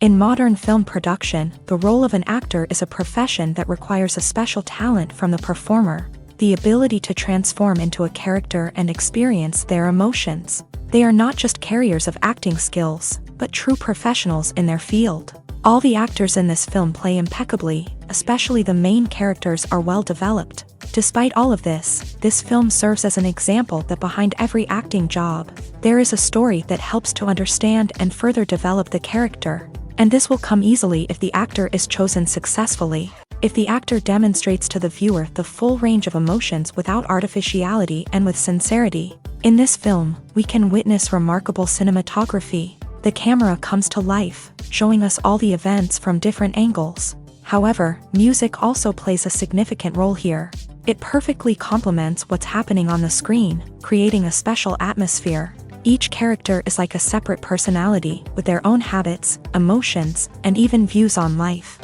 In modern film production, the role of an actor is a profession that requires a special talent from the performer, the ability to transform into a character and experience their emotions. They are not just carriers of acting skills, but true professionals in their field. All the actors in this film play impeccably, especially the main characters are well developed. Despite all of this film serves as an example that behind every acting job, there is a story that helps to understand and further develop the character. And this will come easily if the actor is chosen successfully. If the actor demonstrates to the viewer the full range of emotions without artificiality and with sincerity. In this film, we can witness remarkable cinematography. The camera comes to life, showing us all the events from different angles. However, music also plays a significant role here. It perfectly complements what's happening on the screen, creating a special atmosphere. Each character is like a separate personality, with their own habits, emotions, and even views on life.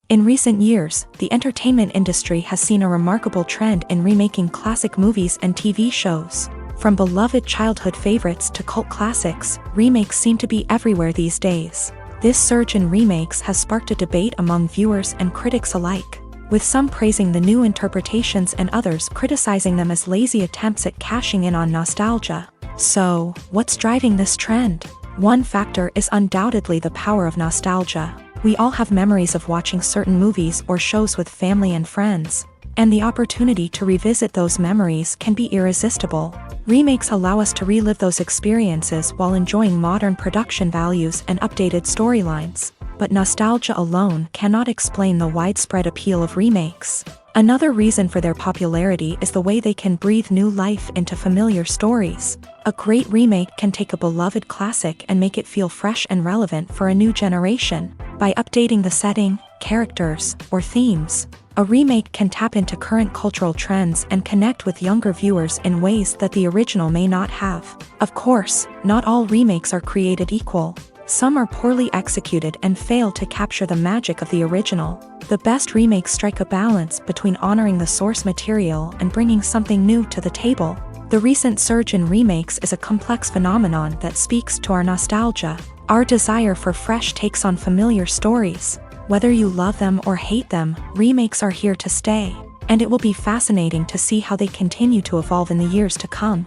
In recent years, the entertainment industry has seen a remarkable trend in remaking classic movies and TV shows. From beloved childhood favorites to cult classics, remakes seem to be everywhere these days. This surge in remakes has sparked a debate among viewers and critics alike, with some praising the new interpretations and others criticizing them as lazy attempts at cashing in on nostalgia. So, what's driving this trend? One factor is undoubtedly the power of nostalgia. We all have memories of watching certain movies or shows with family and friends, and the opportunity to revisit those memories can be irresistible. Remakes allow us to relive those experiences while enjoying modern production values and updated storylines. But nostalgia alone cannot explain the widespread appeal of remakes. Another reason for their popularity is the way they can breathe new life into familiar stories. A great remake can take a beloved classic and make it feel fresh and relevant for a new generation. By updating the setting, characters, or themes, a remake can tap into current cultural trends and connect with younger viewers in ways that the original may not have. Of course, not all remakes are created equal. Some are poorly executed and fail to capture the magic of the original. The best remakes strike a balance between honoring the source material and bringing something new to the table. The recent surge in remakes is a complex phenomenon that speaks to our nostalgia, our desire for fresh takes on familiar stories. Whether you love them or hate them, remakes are here to stay, and it will be fascinating to see how they continue to evolve in the years to come.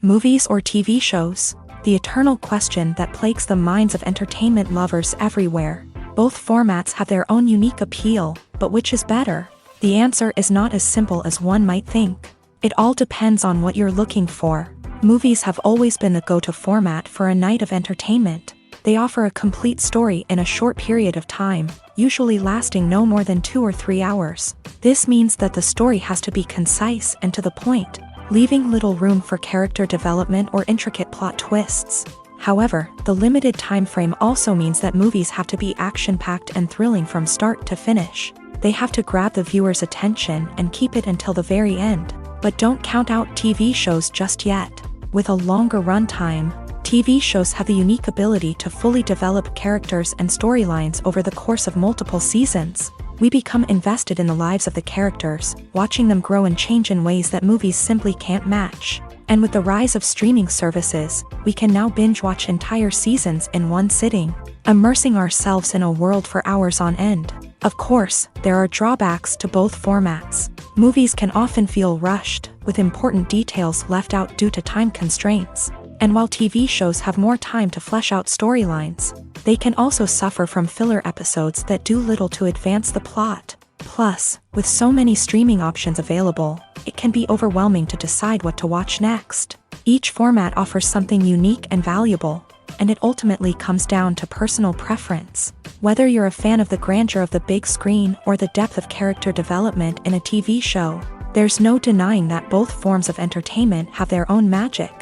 Movies or TV shows? The eternal question that plagues the minds of entertainment lovers everywhere. Both formats have their own unique appeal, but which is better? The answer is not as simple as one might think. It all depends on what you're looking for. Movies have always been the go-to format for a night of entertainment. They offer a complete story in a short period of time, usually lasting no more than 2 or 3 hours. This means that the story has to be concise and to the point, leaving little room for character development or intricate plot twists. However, the limited time frame also means that movies have to be action-packed and thrilling from start to finish. They have to grab the viewer's attention and keep it until the very end. But don't count out TV shows just yet. With a longer runtime, TV shows have the unique ability to fully develop characters and storylines over the course of multiple seasons. We become invested in the lives of the characters, watching them grow and change in ways that movies simply can't match. And with the rise of streaming services, we can now binge-watch entire seasons in one sitting, immersing ourselves in a world for hours on end. Of course, there are drawbacks to both formats. Movies can often feel rushed, with important details left out due to time constraints. And while TV shows have more time to flesh out storylines, they can also suffer from filler episodes that do little to advance the plot. Plus, with so many streaming options available, it can be overwhelming to decide what to watch next. Each format offers something unique and valuable, and it ultimately comes down to personal preference. Whether you're a fan of the grandeur of the big screen or the depth of character development in a TV show, there's no denying that both forms of entertainment have their own magic.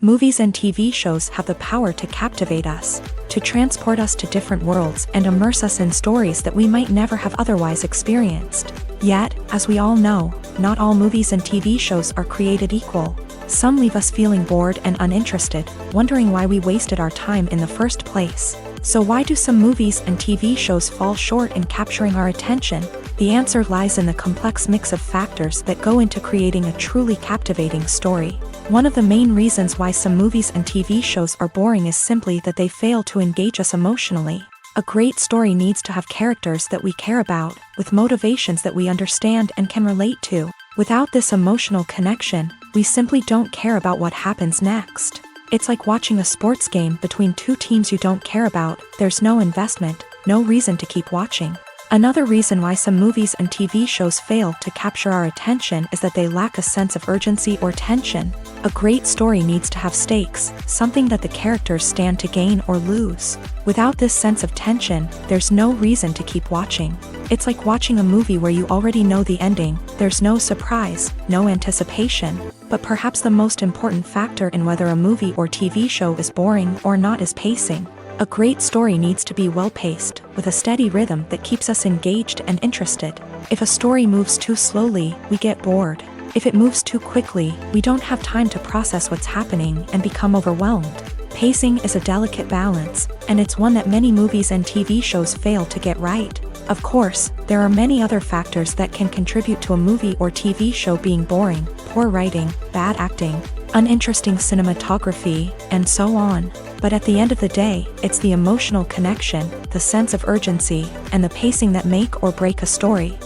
Movies and TV shows have the power to captivate us, to transport us to different worlds and immerse us in stories that we might never have otherwise experienced. Yet, as we all know, not all movies and TV shows are created equal. Some leave us feeling bored and uninterested, wondering why we wasted our time in the first place. So why do some movies and TV shows fall short in capturing our attention? The answer lies in the complex mix of factors that go into creating a truly captivating story. One of the main reasons why some movies and TV shows are boring is simply that they fail to engage us emotionally. A great story needs to have characters that we care about, with motivations that we understand and can relate to. Without this emotional connection, we simply don't care about what happens next. It's like watching a sports game between two teams you don't care about. There's no investment, no reason to keep watching. Another reason why some movies and TV shows fail to capture our attention is that they lack a sense of urgency or tension. A great story needs to have stakes, something that the characters stand to gain or lose. Without this sense of tension, there's no reason to keep watching. It's like watching a movie where you already know the ending. There's no surprise, no anticipation. But perhaps the most important factor in whether a movie or TV show is boring or not is pacing. A great story needs to be well-paced, with a steady rhythm that keeps us engaged and interested. If a story moves too slowly, we get bored. If it moves too quickly, we don't have time to process what's happening and become overwhelmed. Pacing is a delicate balance, and it's one that many movies and TV shows fail to get right. Of course, there are many other factors that can contribute to a movie or TV show being boring: poor writing, bad acting, uninteresting cinematography, and so on. But at the end of the day, it's the emotional connection, the sense of urgency, and the pacing that make or break a story.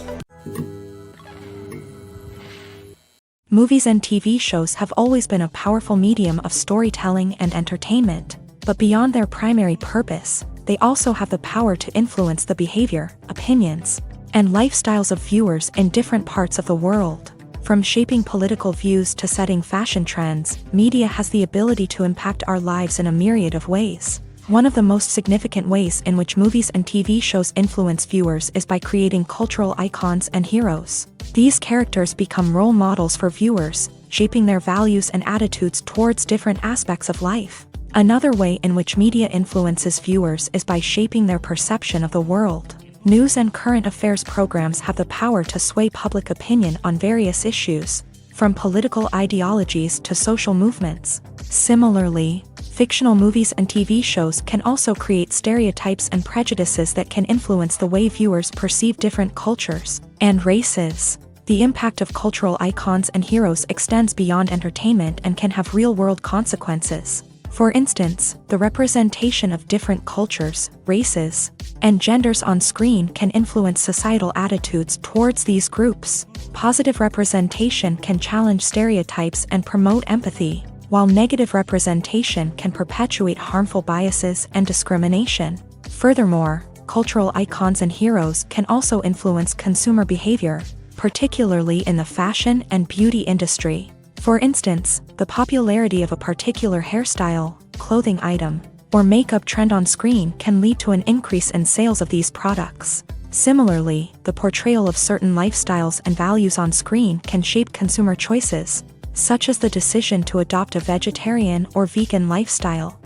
Movies and TV shows have always been a powerful medium of storytelling and entertainment, but beyond their primary purpose, they also have the power to influence the behavior, opinions, and lifestyles of viewers in different parts of the world. From shaping political views to setting fashion trends, media has the ability to impact our lives in a myriad of ways. One of the most significant ways in which movies and TV shows influence viewers is by creating cultural icons and heroes. These characters become role models for viewers, shaping their values and attitudes towards different aspects of life. Another way in which media influences viewers is by shaping their perception of the world. News and current affairs programs have the power to sway public opinion on various issues, from political ideologies to social movements. Similarly, fictional movies and TV shows can also create stereotypes and prejudices that can influence the way viewers perceive different cultures and races. The impact of cultural icons and heroes extends beyond entertainment and can have real-world consequences. For instance, the representation of different cultures, races, and genders on screen can influence societal attitudes towards these groups. Positive representation can challenge stereotypes and promote empathy, while negative representation can perpetuate harmful biases and discrimination. Furthermore, cultural icons and heroes can also influence consumer behavior, particularly in the fashion and beauty industry. For instance, the popularity of a particular hairstyle, clothing item, or makeup trend on screen can lead to an increase in sales of these products. Similarly, the portrayal of certain lifestyles and values on screen can shape consumer choices, such as the decision to adopt a vegetarian or vegan lifestyle.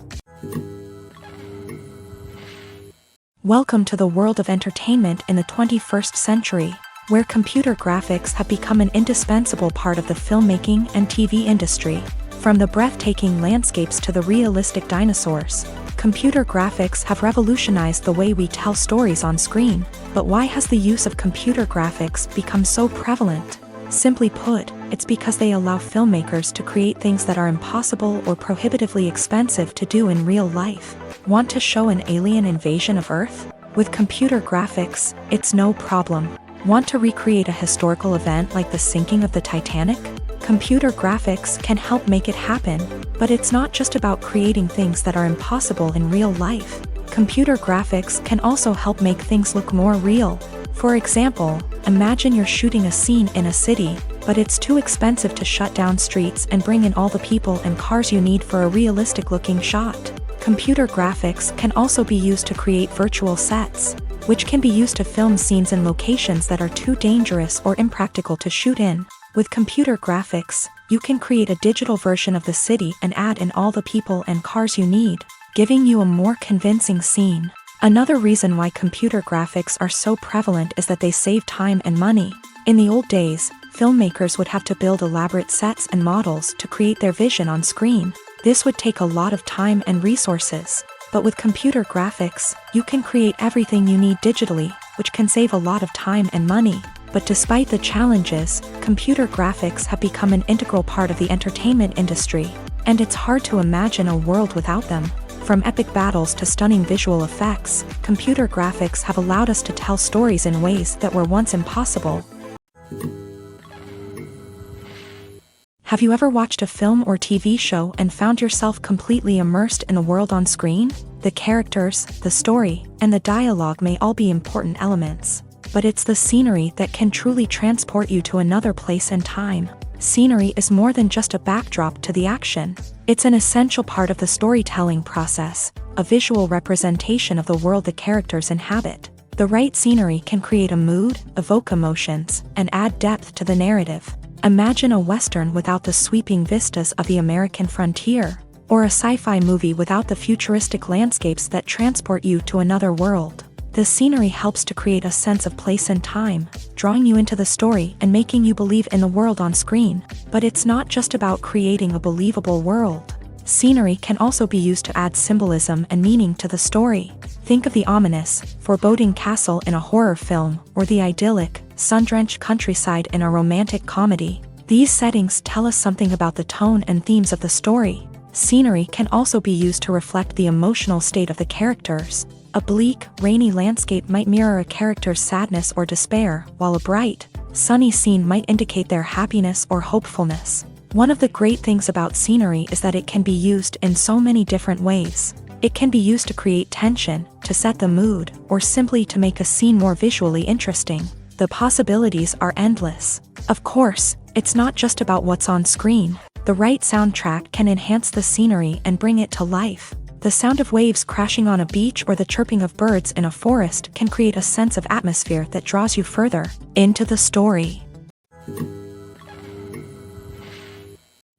Welcome to the world of entertainment in the 21st century, where computer graphics have become an indispensable part of the filmmaking and TV industry. From the breathtaking landscapes to the realistic dinosaurs, computer graphics have revolutionized the way we tell stories on screen. But why has the use of computer graphics become so prevalent? Simply put, it's because they allow filmmakers to create things that are impossible or prohibitively expensive to do in real life. Want to show an alien invasion of Earth? With computer graphics, it's no problem. Want to recreate a historical event like the sinking of the Titanic? Computer graphics can help make it happen, but it's not just about creating things that are impossible in real life. Computer graphics can also help make things look more real. For example, imagine you're shooting a scene in a city, but it's too expensive to shut down streets and bring in all the people and cars you need for a realistic-looking shot. Computer graphics can also be used to create virtual sets, which can be used to film scenes in locations that are too dangerous or impractical to shoot in. With computer graphics, you can create a digital version of the city and add in all the people and cars you need, giving you a more convincing scene. Another reason why computer graphics are so prevalent is that they save time and money. In the old days, filmmakers would have to build elaborate sets and models to create their vision on screen. This would take a lot of time and resources. But with computer graphics, you can create everything you need digitally. which can save a lot of time and money. But despite the challenges, computer graphics have become an integral part of the entertainment industry, and it's hard to imagine a world without them. From epic battles to stunning visual effects, computer graphics have allowed us to tell stories in ways that were once impossible. Have you ever watched a film or TV show and found yourself completely immersed in the world on screen? The characters, the story, and the dialogue may all be important elements, but it's the scenery that can truly transport you to another place and time. Scenery is more than just a backdrop to the action. It's an essential part of the storytelling process, a visual representation of the world the characters inhabit. The right scenery can create a mood, evoke emotions, and add depth to the narrative. Imagine a Western without the sweeping vistas of the American frontier, or a sci-fi movie without the futuristic landscapes that transport you to another world. The scenery helps to create a sense of place and time, drawing you into the story and making you believe in the world on screen. But it's not just about creating a believable world. Scenery can also be used to add symbolism and meaning to the story. Think of the ominous, foreboding castle in a horror film, or the idyllic, sun-drenched countryside in a romantic comedy. These settings tell us something about the tone and themes of the story. Scenery can also be used to reflect the emotional state of the characters. A bleak, rainy landscape might mirror a character's sadness or despair, while a bright, sunny scene might indicate their happiness or hopefulness. One of the great things about scenery is that it can be used in so many different ways. It can be used to create tension, to set the mood, or simply to make a scene more visually interesting. The possibilities are endless. Of course, it's not just about what's on screen. The right soundtrack can enhance the scenery and bring it to life. The sound of waves crashing on a beach or the chirping of birds in a forest can create a sense of atmosphere that draws you further into the story.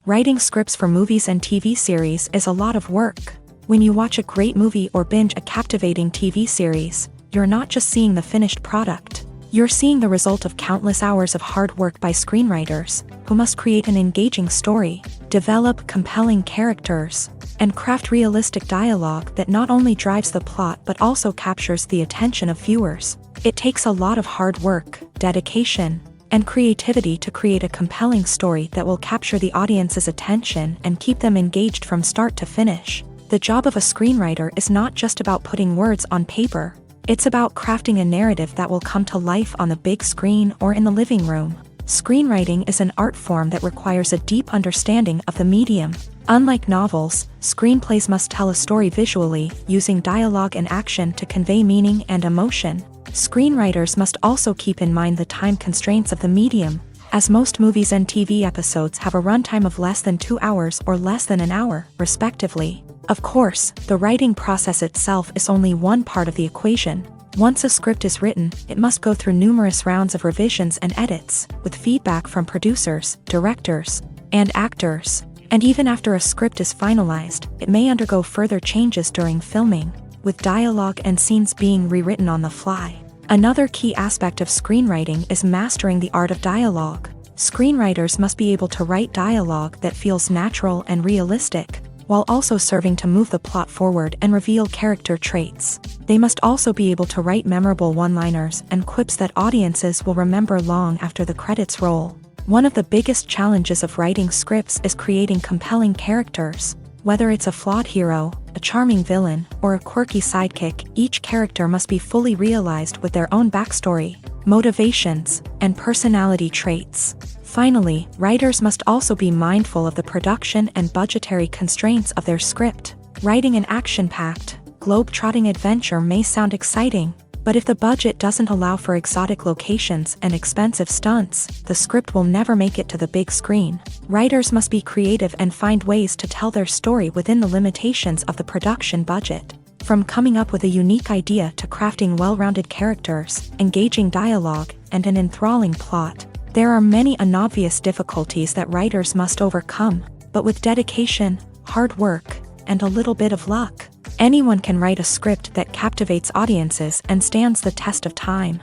Writing scripts for movies and TV series is a lot of work. When you watch a great movie or binge a captivating TV series, you're not just seeing the finished product. You're seeing the result of countless hours of hard work by screenwriters, who must create an engaging story, develop compelling characters, and craft realistic dialogue that not only drives the plot but also captures the attention of viewers. It takes a lot of hard work, dedication, and creativity to create a compelling story that will capture the audience's attention and keep them engaged from start to finish. The job of a screenwriter is not just about putting words on paper. It's about crafting a narrative that will come to life on the big screen or in the living room. Screenwriting is an art form that requires a deep understanding of the medium. Unlike novels, screenplays must tell a story visually, using dialogue and action to convey meaning and emotion. Screenwriters must also keep in mind the time constraints of the medium, as most movies and TV episodes have a runtime of less than 2 hours or less than an hour, respectively. Of course, the writing process itself is only one part of the equation. Once a script is written, it must go through numerous rounds of revisions and edits, with feedback from producers, directors, and actors. And even after a script is finalized, it may undergo further changes during filming, with dialogue and scenes being rewritten on the fly. Another key aspect of screenwriting is mastering the art of dialogue. Screenwriters must be able to write dialogue that feels natural and realistic, while also serving to move the plot forward and reveal character traits. They must also be able to write memorable one-liners and quips that audiences will remember long after the credits roll. One of the biggest challenges of writing scripts is creating compelling characters. Whether it's a flawed hero, a charming villain, or a quirky sidekick, each character must be fully realized with their own backstory, motivations, and personality traits. Finally, writers must also be mindful of the production and budgetary constraints of their script. Writing an action-packed, globe-trotting adventure may sound exciting, but if the budget doesn't allow for exotic locations and expensive stunts, the script will never make it to the big screen. Writers must be creative and find ways to tell their story within the limitations of the production budget. From coming up with a unique idea to crafting well-rounded characters, engaging dialogue, and an enthralling plot, there are many unobvious difficulties that writers must overcome, but with dedication, hard work, and a little bit of luck, anyone can write a script that captivates audiences and stands the test of time.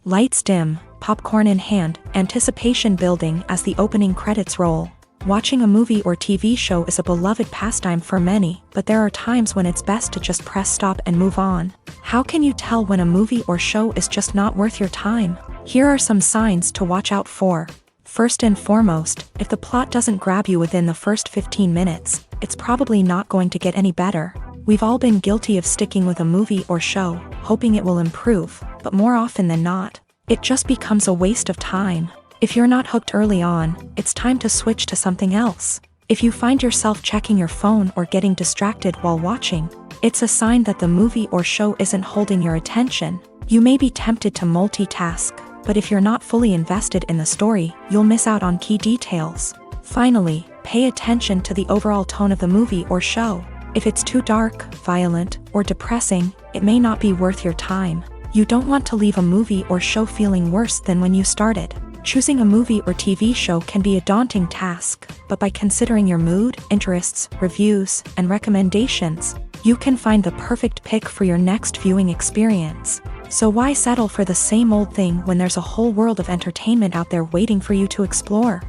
Lights dim, popcorn in hand, anticipation building as the opening credits roll. Watching a movie or TV show is a beloved pastime for many, but there are times when it's best to just press stop and move on. How can you tell when a movie or show is just not worth your time? Here are some signs to watch out for. First and foremost, if the plot doesn't grab you within the first 15 minutes, it's probably not going to get any better. We've all been guilty of sticking with a movie or show, hoping it will improve, but more often than not, it just becomes a waste of time. If you're not hooked early on, it's time to switch to something else. If you find yourself checking your phone or getting distracted while watching, it's a sign that the movie or show isn't holding your attention. You may be tempted to multitask, but if you're not fully invested in the story, you'll miss out on key details. Finally, pay attention to the overall tone of the movie or show. If it's too dark, violent, or depressing, it may not be worth your time. You don't want to leave a movie or show feeling worse than when you started. Choosing a movie or TV show can be a daunting task, but by considering your mood, interests, reviews, and recommendations, you can find the perfect pick for your next viewing experience. So why settle for the same old thing when there's a whole world of entertainment out there waiting for you to explore?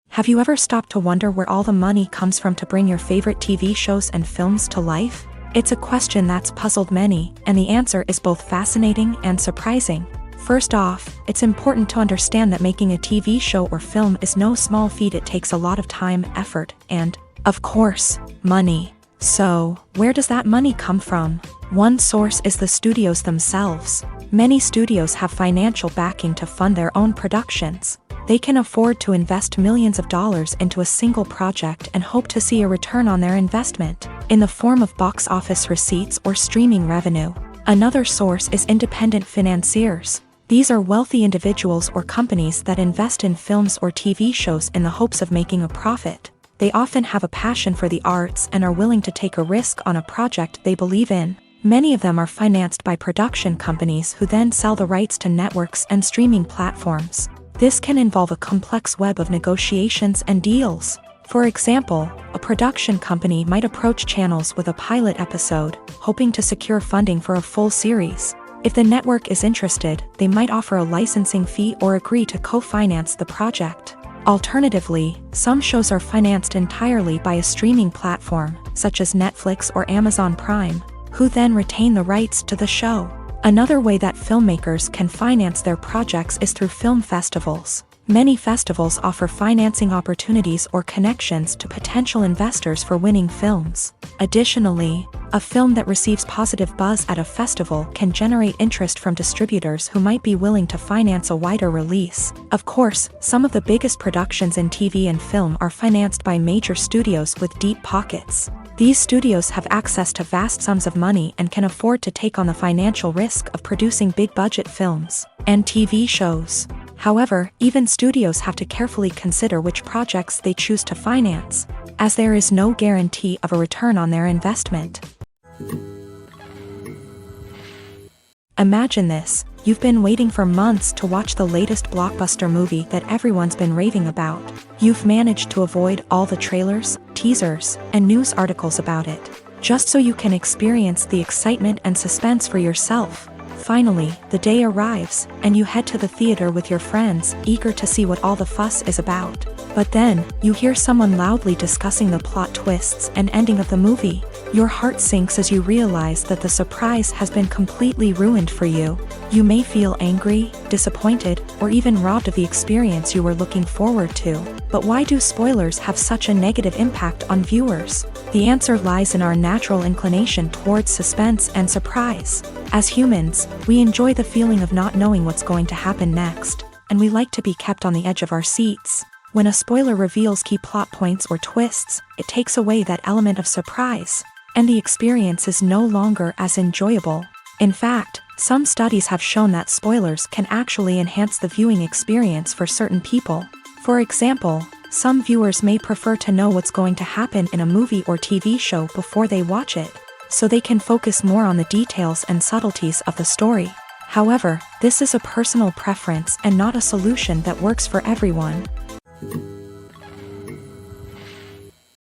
Have you ever stopped to wonder where all the money comes from to bring your favorite TV shows and films to life? It's a question that's puzzled many, and the answer is both fascinating and surprising. First off, it's important to understand that making a TV show or film is no small feat. It takes a lot of time, effort, and, of course, money. So, where does that money come from? One source is the studios themselves. Many studios have financial backing to fund their own productions. They can afford to invest millions of dollars into a single project and hope to see a return on their investment, in the form of box office receipts or streaming revenue. Another source is independent financiers. These are wealthy individuals or companies that invest in films or TV shows in the hopes of making a profit. They often have a passion for the arts and are willing to take a risk on a project they believe in. Many of them are financed by production companies who then sell the rights to networks and streaming platforms. This can involve a complex web of negotiations and deals. For example, a production company might approach channels with a pilot episode, hoping to secure funding for a full series. If the network is interested, they might offer a licensing fee or agree to co-finance the project. Alternatively, some shows are financed entirely by a streaming platform, such as Netflix or Amazon Prime, who then retain the rights to the show. Another way that filmmakers can finance their projects is through film festivals. Many festivals offer financing opportunities or connections to potential investors for winning films. Additionally, a film that receives positive buzz at a festival can generate interest from distributors who might be willing to finance a wider release. Of course, some of the biggest productions in TV and film are financed by major studios with deep pockets. These studios have access to vast sums of money and can afford to take on the financial risk of producing big-budget films and TV shows. However, even studios have to carefully consider which projects they choose to finance, as there is no guarantee of a return on their investment. Imagine this: you've been waiting for months to watch the latest blockbuster movie that everyone's been raving about. You've managed to avoid all the trailers, teasers, and news articles about it, just so you can experience the excitement and suspense for yourself. Finally, the day arrives, and you head to the theater with your friends, eager to see what all the fuss is about. But then, you hear someone loudly discussing the plot twists and ending of the movie. Your heart sinks as you realize that the surprise has been completely ruined for you. You may feel angry, disappointed, or even robbed of the experience you were looking forward to. But why do spoilers have such a negative impact on viewers? The answer lies in our natural inclination towards suspense and surprise. As humans, we enjoy the feeling of not knowing what's going to happen next, and we like to be kept on the edge of our seats. When a spoiler reveals key plot points or twists, it takes away that element of surprise, and the experience is no longer as enjoyable. In fact, some studies have shown that spoilers can actually enhance the viewing experience for certain people. For example, some viewers may prefer to know what's going to happen in a movie or TV show before they watch it, so they can focus more on the details and subtleties of the story. However, this is a personal preference and not a solution that works for everyone.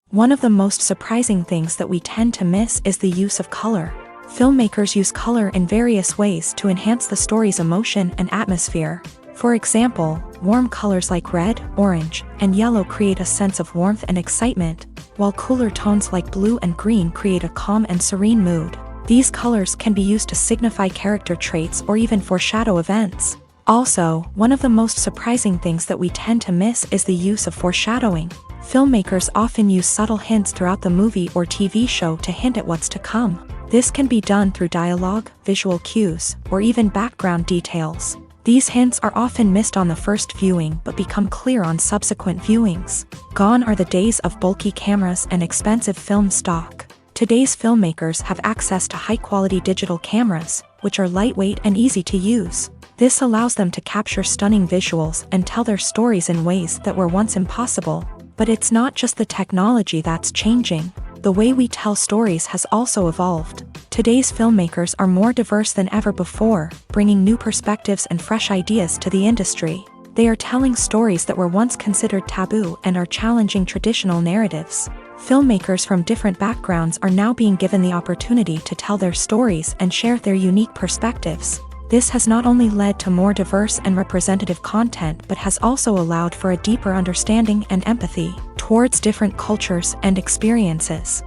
One of the most surprising things that we tend to miss is the use of color. Filmmakers use color in various ways to enhance the story's emotion and atmosphere. For example, warm colors like red, orange, and yellow create a sense of warmth and excitement, while cooler tones like blue and green create a calm and serene mood. These colors can be used to signify character traits or even foreshadow events. Also, one of the most surprising things that we tend to miss is the use of foreshadowing. Filmmakers often use subtle hints throughout the movie or TV show to hint at what's to come. This can be done through dialogue, visual cues, or even background details. These hints are often missed on the first viewing but become clear on subsequent viewings. Gone are the days of bulky cameras and expensive film stock. Today's filmmakers have access to high-quality digital cameras, which are lightweight and easy to use. This allows them to capture stunning visuals and tell their stories in ways that were once impossible. But it's not just the technology that's changing. The way we tell stories has also evolved. Today's filmmakers are more diverse than ever before, bringing new perspectives and fresh ideas to the industry. They are telling stories that were once considered taboo and are challenging traditional narratives. Filmmakers from different backgrounds are now being given the opportunity to tell their stories and share their unique perspectives. This has not only led to more diverse and representative content but has also allowed for a deeper understanding and empathy towards different cultures and experiences.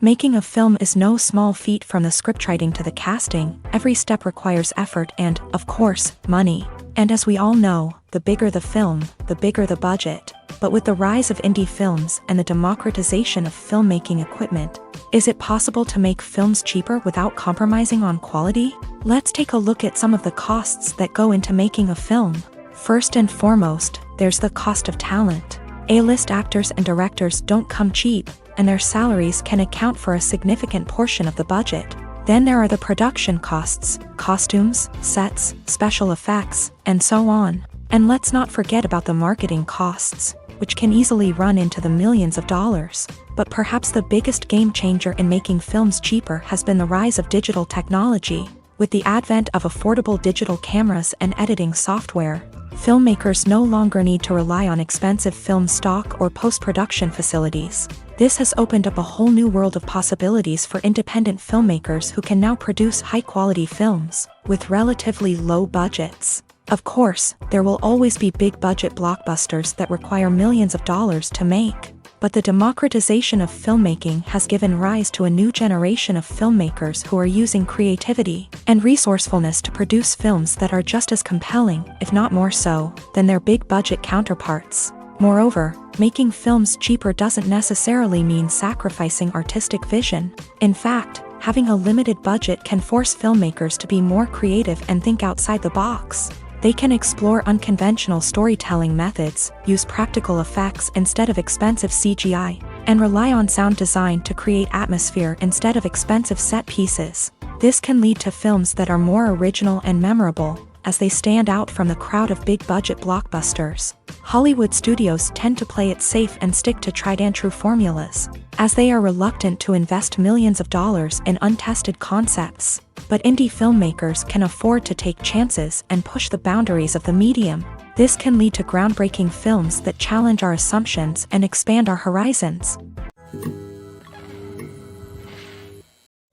Making a film is no small feat. From the scriptwriting to the casting, every step requires effort and, of course, money. And as we all know, the bigger the film, the bigger the budget. But with the rise of indie films and the democratization of filmmaking equipment, is it possible to make films cheaper without compromising on quality? Let's take a look at some of the costs that go into making a film. First and foremost, there's the cost of talent. A-list actors and directors don't come cheap, and their salaries can account for a significant portion of the budget. Then there are the production costs, costumes, sets, special effects, and so on. And let's not forget about the marketing costs, which can easily run into the millions of dollars. But perhaps the biggest game changer in making films cheaper has been the rise of digital technology. With the advent of affordable digital cameras and editing software, filmmakers no longer need to rely on expensive film stock or post-production facilities. This has opened up a whole new world of possibilities for independent filmmakers who can now produce high-quality films with relatively low budgets. Of course, there will always be big-budget blockbusters that require millions of dollars to make. But the democratization of filmmaking has given rise to a new generation of filmmakers who are using creativity and resourcefulness to produce films that are just as compelling, if not more so, than their big-budget counterparts. Moreover, making films cheaper doesn't necessarily mean sacrificing artistic vision. In fact, having a limited budget can force filmmakers to be more creative and think outside the box. They can explore unconventional storytelling methods, use practical effects instead of expensive CGI, and rely on sound design to create atmosphere instead of expensive set pieces. This can lead to films that are more original and memorable, as they stand out from the crowd of big-budget blockbusters. Hollywood studios tend to play it safe and stick to tried-and-true formulas, as they are reluctant to invest millions of dollars in untested concepts. But indie filmmakers can afford to take chances and push the boundaries of the medium. This can lead to groundbreaking films that challenge our assumptions and expand our horizons.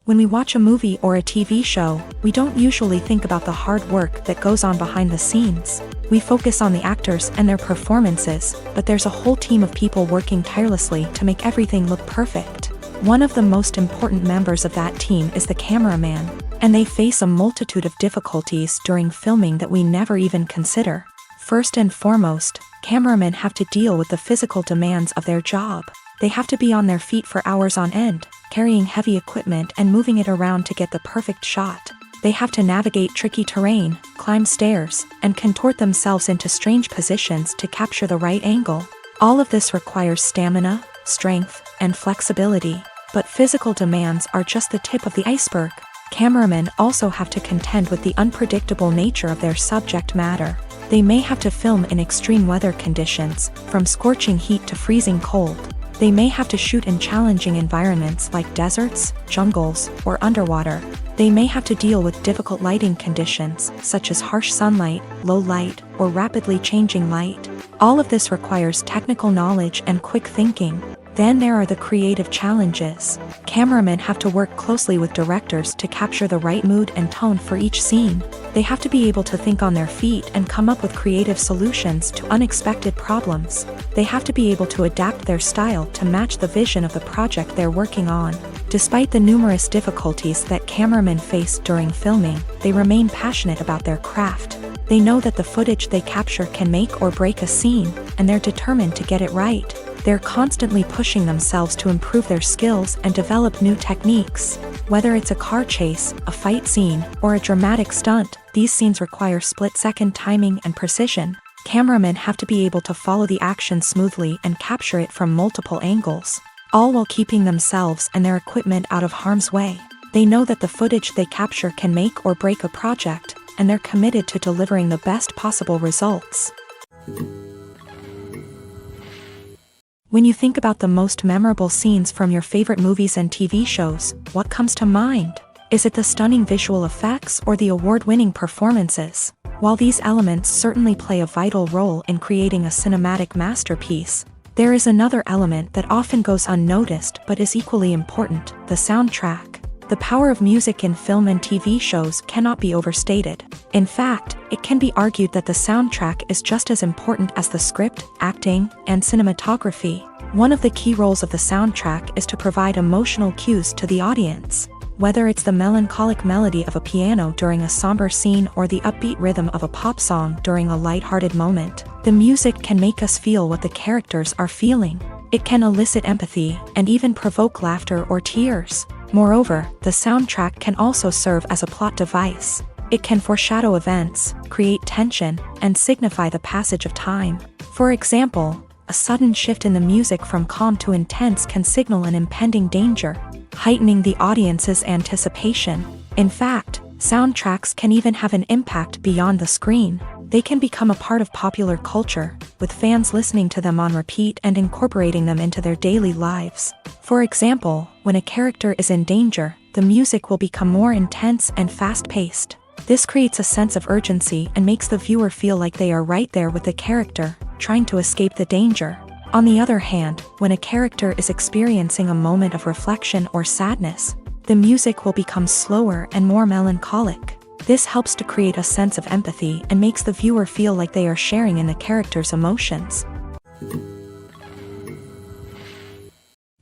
When we watch a movie or a TV show, we don't usually think about the hard work that goes on behind the scenes. We focus on the actors and their performances, but there's a whole team of people working tirelessly to make everything look perfect. One of the most important members of that team is the cameraman, and they face a multitude of difficulties during filming that we never even consider. First and foremost, cameramen have to deal with the physical demands of their job. They have to be on their feet for hours on end, carrying heavy equipment and moving it around to get the perfect shot. They have to navigate tricky terrain, climb stairs, and contort themselves into strange positions to capture the right angle. All of this requires stamina, strength, and flexibility. But physical demands are just the tip of the iceberg. Cameramen also have to contend with the unpredictable nature of their subject matter. They may have to film in extreme weather conditions, from scorching heat to freezing cold. They may have to shoot in challenging environments like deserts, jungles, or underwater. They may have to deal with difficult lighting conditions, such as harsh sunlight, low light, or rapidly changing light. All of this requires technical knowledge and quick thinking. Then there are the creative challenges. Cameramen have to work closely with directors to capture the right mood and tone for each scene. They have to be able to think on their feet and come up with creative solutions to unexpected problems. They have to be able to adapt their style to match the vision of the project they're working on. Despite the numerous difficulties that cameramen face during filming, they remain passionate about their craft. They know that the footage they capture can make or break a scene, and they're determined to get it right. They're constantly pushing themselves to improve their skills and develop new techniques. Whether it's a car chase, a fight scene, or a dramatic stunt, these scenes require split-second timing and precision. Cameramen have to be able to follow the action smoothly and capture it from multiple angles, all while keeping themselves and their equipment out of harm's way. They know that the footage they capture can make or break a project, and they're committed to delivering the best possible results. When you think about the most memorable scenes from your favorite movies and TV shows, what comes to mind? Is it the stunning visual effects or the award-winning performances? While these elements certainly play a vital role in creating a cinematic masterpiece, there is another element that often goes unnoticed but is equally important: the soundtrack. The power of music in film and TV shows cannot be overstated. In fact, it can be argued that the soundtrack is just as important as the script, acting, and cinematography. One of the key roles of the soundtrack is to provide emotional cues to the audience. Whether it's the melancholic melody of a piano during a somber scene or the upbeat rhythm of a pop song during a lighthearted moment, the music can make us feel what the characters are feeling. It can elicit empathy and even provoke laughter or tears. Moreover, the soundtrack can also serve as a plot device. It can foreshadow events, create tension, and signify the passage of time. For example, a sudden shift in the music from calm to intense can signal an impending danger, heightening the audience's anticipation. In fact, soundtracks can even have an impact beyond the screen. They can become a part of popular culture, with fans listening to them on repeat and incorporating them into their daily lives. For example, when a character is in danger, the music will become more intense and fast-paced. This creates a sense of urgency and makes the viewer feel like they are right there with the character, trying to escape the danger. On the other hand, when a character is experiencing a moment of reflection or sadness, the music will become slower and more melancholic. This helps to create a sense of empathy and makes the viewer feel like they are sharing in the character's emotions.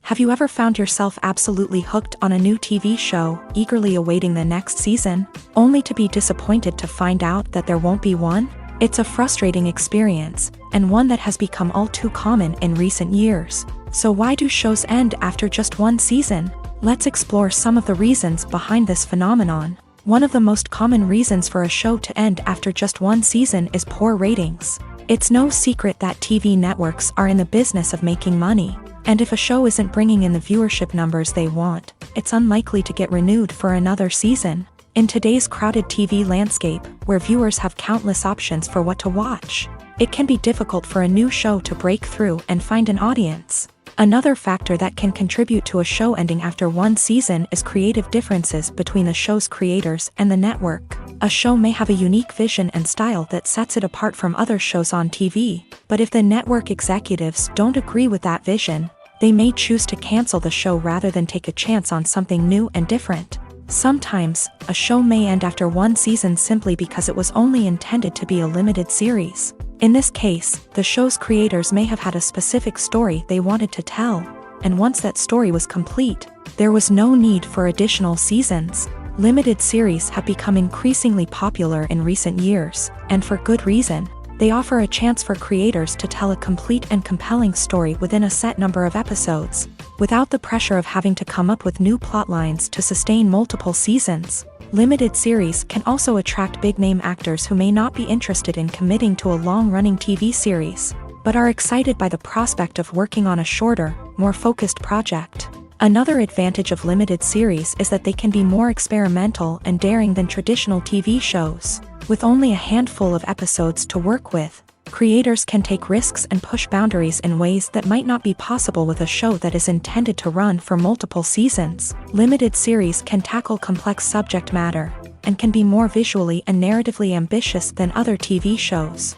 Have you ever found yourself absolutely hooked on a new TV show, eagerly awaiting the next season, only to be disappointed to find out that there won't be one? It's a frustrating experience, and one that has become all too common in recent years. So why do shows end after just one season? Let's explore some of the reasons behind this phenomenon. One of the most common reasons for a show to end after just one season is poor ratings. It's no secret that TV networks are in the business of making money, and if a show isn't bringing in the viewership numbers they want, it's unlikely to get renewed for another season. In today's crowded TV landscape, where viewers have countless options for what to watch, it can be difficult for a new show to break through and find an audience. Another factor that can contribute to a show ending after one season is creative differences between the show's creators and the network. A show may have a unique vision and style that sets it apart from other shows on TV, but if the network executives don't agree with that vision, they may choose to cancel the show rather than take a chance on something new and different. Sometimes, a show may end after one season simply because it was only intended to be a limited series. In this case, the show's creators may have had a specific story they wanted to tell, and once that story was complete, there was no need for additional seasons. Limited series have become increasingly popular in recent years, and for good reason. They offer a chance for creators to tell a complete and compelling story within a set number of episodes, without the pressure of having to come up with new plotlines to sustain multiple seasons. Limited series can also attract big-name actors who may not be interested in committing to a long-running TV series, but are excited by the prospect of working on a shorter, more focused project. Another advantage of limited series is that they can be more experimental and daring than traditional TV shows. With only a handful of episodes to work with, creators can take risks and push boundaries in ways that might not be possible with a show that is intended to run for multiple seasons. Limited series can tackle complex subject matter, and can be more visually and narratively ambitious than other TV shows.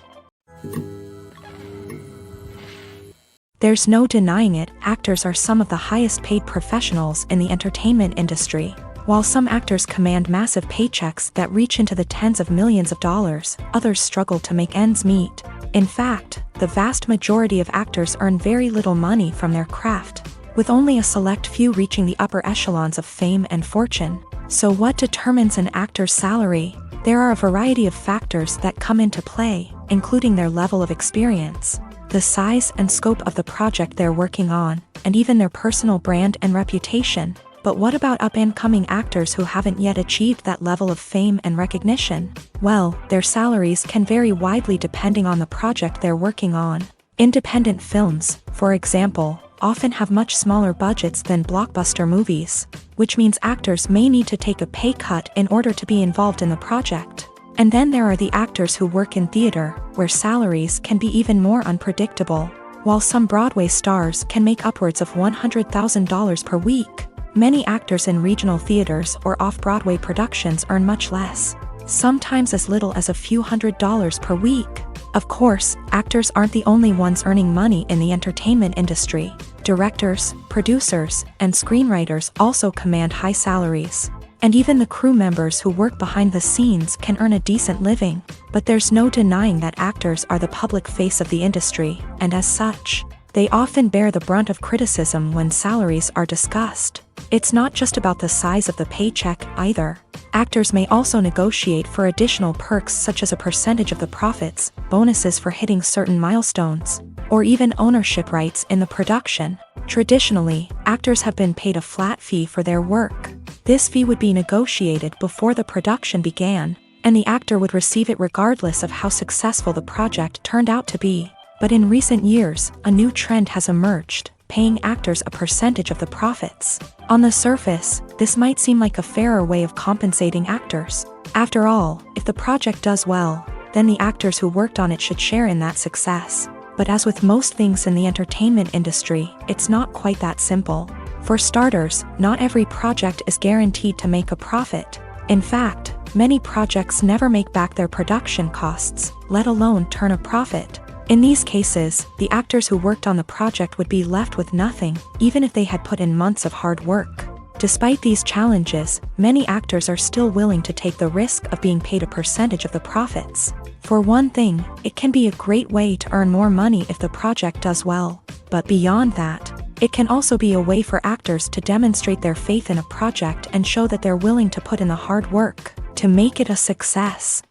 There's no denying it, actors are some of the highest paid professionals in the entertainment industry. While some actors command massive paychecks that reach into the tens of millions of dollars, others struggle to make ends meet. In fact, the vast majority of actors earn very little money from their craft, with only a select few reaching the upper echelons of fame and fortune. So what determines an actor's salary? There are a variety of factors that come into play, including their level of experience, the size and scope of the project they're working on, and even their personal brand and reputation. But what about up-and-coming actors who haven't yet achieved that level of fame and recognition? Well, their salaries can vary widely depending on the project they're working on. Independent films, for example, often have much smaller budgets than blockbuster movies, which means actors may need to take a pay cut in order to be involved in the project. And then there are the actors who work in theater, where salaries can be even more unpredictable. While some Broadway stars can make upwards of $100,000 per week, many actors in regional theaters or off-Broadway productions earn much less, sometimes as little as a few $100s per week. Of course, actors aren't the only ones earning money in the entertainment industry. Directors, producers, and screenwriters also command high salaries. And even the crew members who work behind the scenes can earn a decent living. But there's no denying that actors are the public face of the industry, and as such, they often bear the brunt of criticism when salaries are discussed. It's not just about the size of the paycheck, either. Actors may also negotiate for additional perks such as a percentage of the profits, bonuses for hitting certain milestones, or even ownership rights in the production. Traditionally, actors have been paid a flat fee for their work. This fee would be negotiated before the production began, and the actor would receive it regardless of how successful the project turned out to be. But in recent years, a new trend has emerged, paying actors a percentage of the profits. On the surface, this might seem like a fairer way of compensating actors. After all, if the project does well, then the actors who worked on it should share in that success. But as with most things in the entertainment industry, it's not quite that simple. For starters, not every project is guaranteed to make a profit. In fact, many projects never make back their production costs, let alone turn a profit. In these cases, the actors who worked on the project would be left with nothing, even if they had put in months of hard work. Despite these challenges, many actors are still willing to take the risk of being paid a percentage of the profits. For one thing, it can be a great way to earn more money if the project does well. But beyond that, it can also be a way for actors to demonstrate their faith in a project and show that they're willing to put in the hard work to make it a success.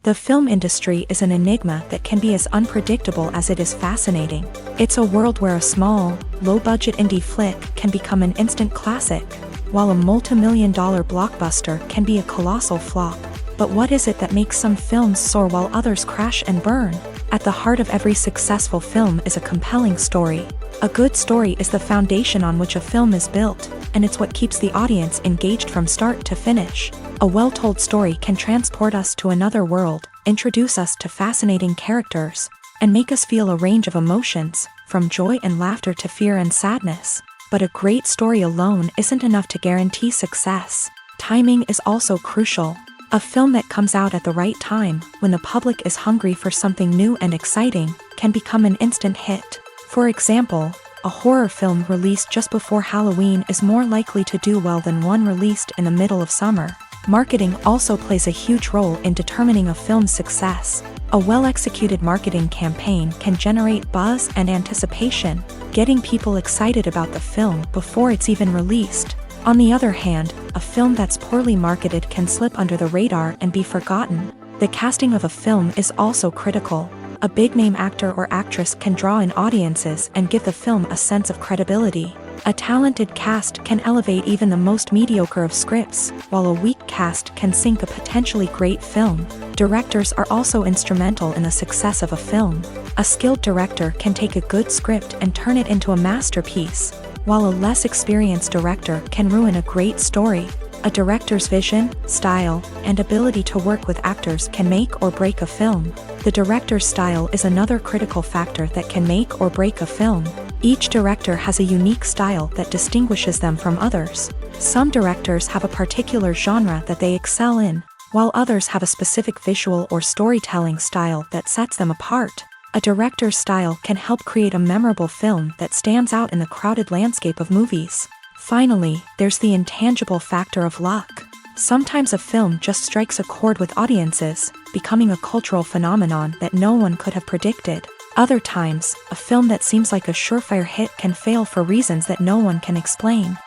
The film industry is an enigma that can be as unpredictable as it is fascinating. It's a world where a small, low-budget indie flick can become an instant classic, while a multi-million-dollar blockbuster can be a colossal flop. But what is it that makes some films soar while others crash and burn? At the heart of every successful film is a compelling story. A good story is the foundation on which a film is built, and it's what keeps the audience engaged from start to finish. A well-told story can transport us to another world, introduce us to fascinating characters, and make us feel a range of emotions, from joy and laughter to fear and sadness. But a great story alone isn't enough to guarantee success. Timing is also crucial. A film that comes out at the right time, when the public is hungry for something new and exciting, can become an instant hit. For example, a horror film released just before Halloween is more likely to do well than one released in the middle of summer. Marketing also plays a huge role in determining a film's success. A well-executed marketing campaign can generate buzz and anticipation, getting people excited about the film before it's even released. On the other hand, a film that's poorly marketed can slip under the radar and be forgotten. The casting of a film is also critical. A big-name actor or actress can draw in audiences and give the film a sense of credibility. A talented cast can elevate even the most mediocre of scripts, while a weak cast can sink a potentially great film. Directors are also instrumental in the success of a film. A skilled director can take a good script and turn it into a masterpiece, while a less experienced director can ruin a great story. A director's vision, style, and ability to work with actors can make or break a film. The director's style is another critical factor that can make or break a film. Each director has a unique style that distinguishes them from others. Some directors have a particular genre that they excel in, while others have a specific visual or storytelling style that sets them apart. A director's style can help create a memorable film that stands out in the crowded landscape of movies. Finally, there's the intangible factor of luck. Sometimes a film just strikes a chord with audiences, becoming a cultural phenomenon that no one could have predicted. Other times, a film that seems like a surefire hit can fail for reasons that no one can explain.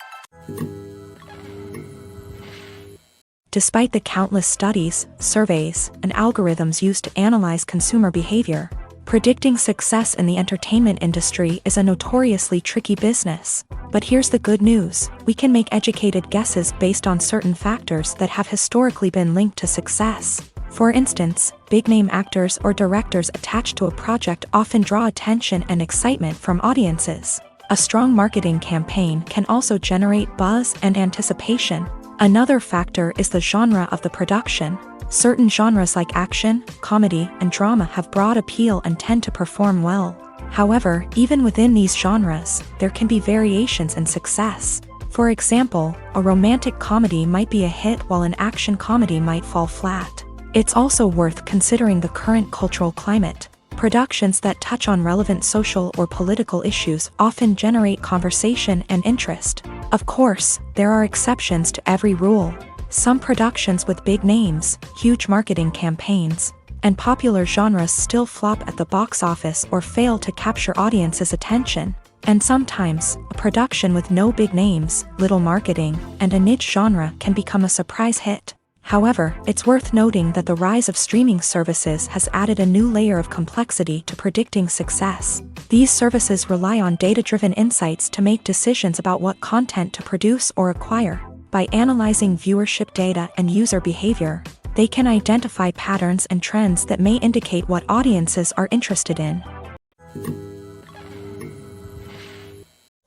Despite the countless studies, surveys, and algorithms used to analyze consumer behavior, predicting success in the entertainment industry is a notoriously tricky business. But here's the good news: we can make educated guesses based on certain factors that have historically been linked to success. For instance, big-name actors or directors attached to a project often draw attention and excitement from audiences. A strong marketing campaign can also generate buzz and anticipation. Another factor is the genre of the production. Certain genres like action, comedy, and drama have broad appeal and tend to perform well. However, even within these genres, there can be variations in success. For example, a romantic comedy might be a hit while an action comedy might fall flat. It's also worth considering the current cultural climate. Productions that touch on relevant social or political issues often generate conversation and interest. Of course, there are exceptions to every rule. Some productions with big names, huge marketing campaigns, and popular genres still flop at the box office or fail to capture audiences' attention. And sometimes, a production with no big names, little marketing, and a niche genre can become a surprise hit. However, it's worth noting that the rise of streaming services has added a new layer of complexity to predicting success. These services rely on data-driven insights to make decisions about what content to produce or acquire. By analyzing viewership data and user behavior, they can identify patterns and trends that may indicate what audiences are interested in.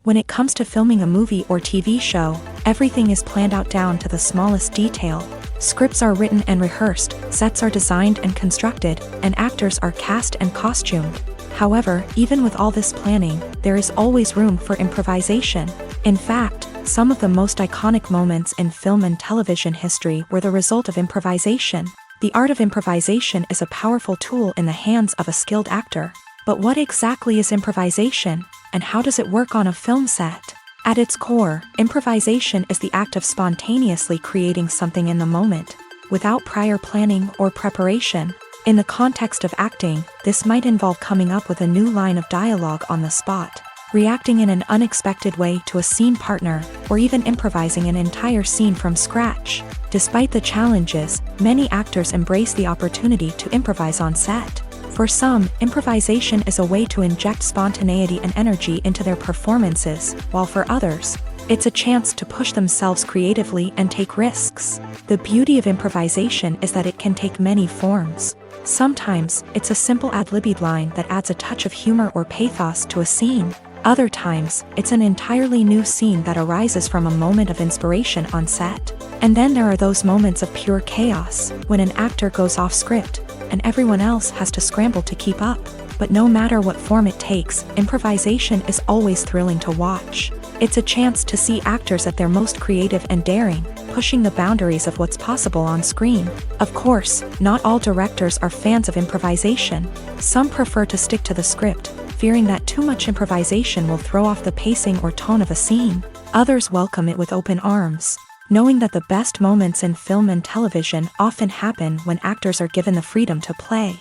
When it comes to filming a movie or TV show, everything is planned out down to the smallest detail. Scripts are written and rehearsed, sets are designed and constructed, and actors are cast and costumed. However, even with all this planning, there is always room for improvisation. In fact, some of the most iconic moments in film and television history were the result of improvisation. The art of improvisation is a powerful tool in the hands of a skilled actor. But what exactly is improvisation, and how does it work on a film set? At its core, improvisation is the act of spontaneously creating something in the moment, without prior planning or preparation. In the context of acting, this might involve coming up with a new line of dialogue on the spot, reacting in an unexpected way to a scene partner, or even improvising an entire scene from scratch. Despite the challenges, many actors embrace the opportunity to improvise on set. For some, improvisation is a way to inject spontaneity and energy into their performances, while for others, it's a chance to push themselves creatively and take risks. The beauty of improvisation is that it can take many forms. Sometimes, it's a simple ad-libbed line that adds a touch of humor or pathos to a scene. Other times, it's an entirely new scene that arises from a moment of inspiration on set. And then there are those moments of pure chaos, when an actor goes off script, and everyone else has to scramble to keep up. But no matter what form it takes, improvisation is always thrilling to watch. It's a chance to see actors at their most creative and daring, pushing the boundaries of what's possible on screen. Of course, not all directors are fans of improvisation. Some prefer to stick to the script, fearing that too much improvisation will throw off the pacing or tone of a scene. Others welcome it with open arms, knowing that the best moments in film and television often happen when actors are given the freedom to play.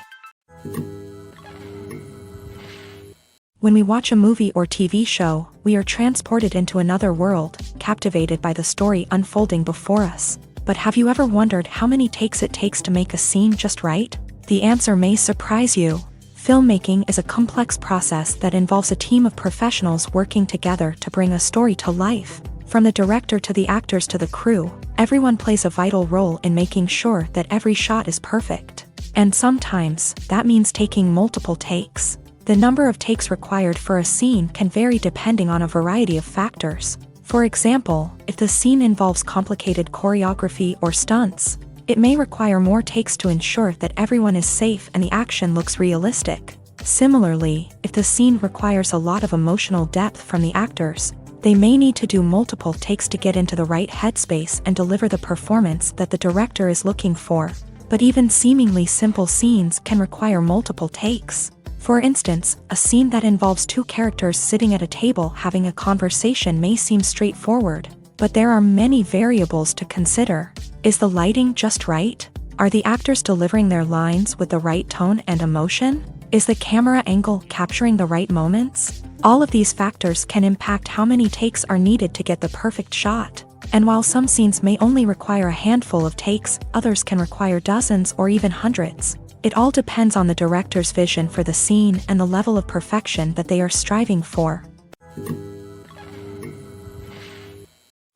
When we watch a movie or TV show, we are transported into another world, captivated by the story unfolding before us. But have you ever wondered how many takes it takes to make a scene just right? The answer may surprise you. Filmmaking is a complex process that involves a team of professionals working together to bring a story to life. From the director to the actors to the crew, everyone plays a vital role in making sure that every shot is perfect. And sometimes, that means taking multiple takes. The number of takes required for a scene can vary depending on a variety of factors. For example, if the scene involves complicated choreography or stunts, it may require more takes to ensure that everyone is safe and the action looks realistic. Similarly, if the scene requires a lot of emotional depth from the actors, They may need to do multiple takes to get into the right headspace and deliver the performance that the director is looking for. But even seemingly simple scenes can require multiple takes. For instance, a scene that involves two characters sitting at a table having a conversation may seem straightforward, but there are many variables to consider. Is the lighting just right? Are the actors delivering their lines with the right tone and emotion? Is the camera angle capturing the right moments? All of these factors can impact how many takes are needed to get the perfect shot. And while some scenes may only require a handful of takes, others can require dozens or even hundreds. It all depends on the director's vision for the scene and the level of perfection that they are striving for.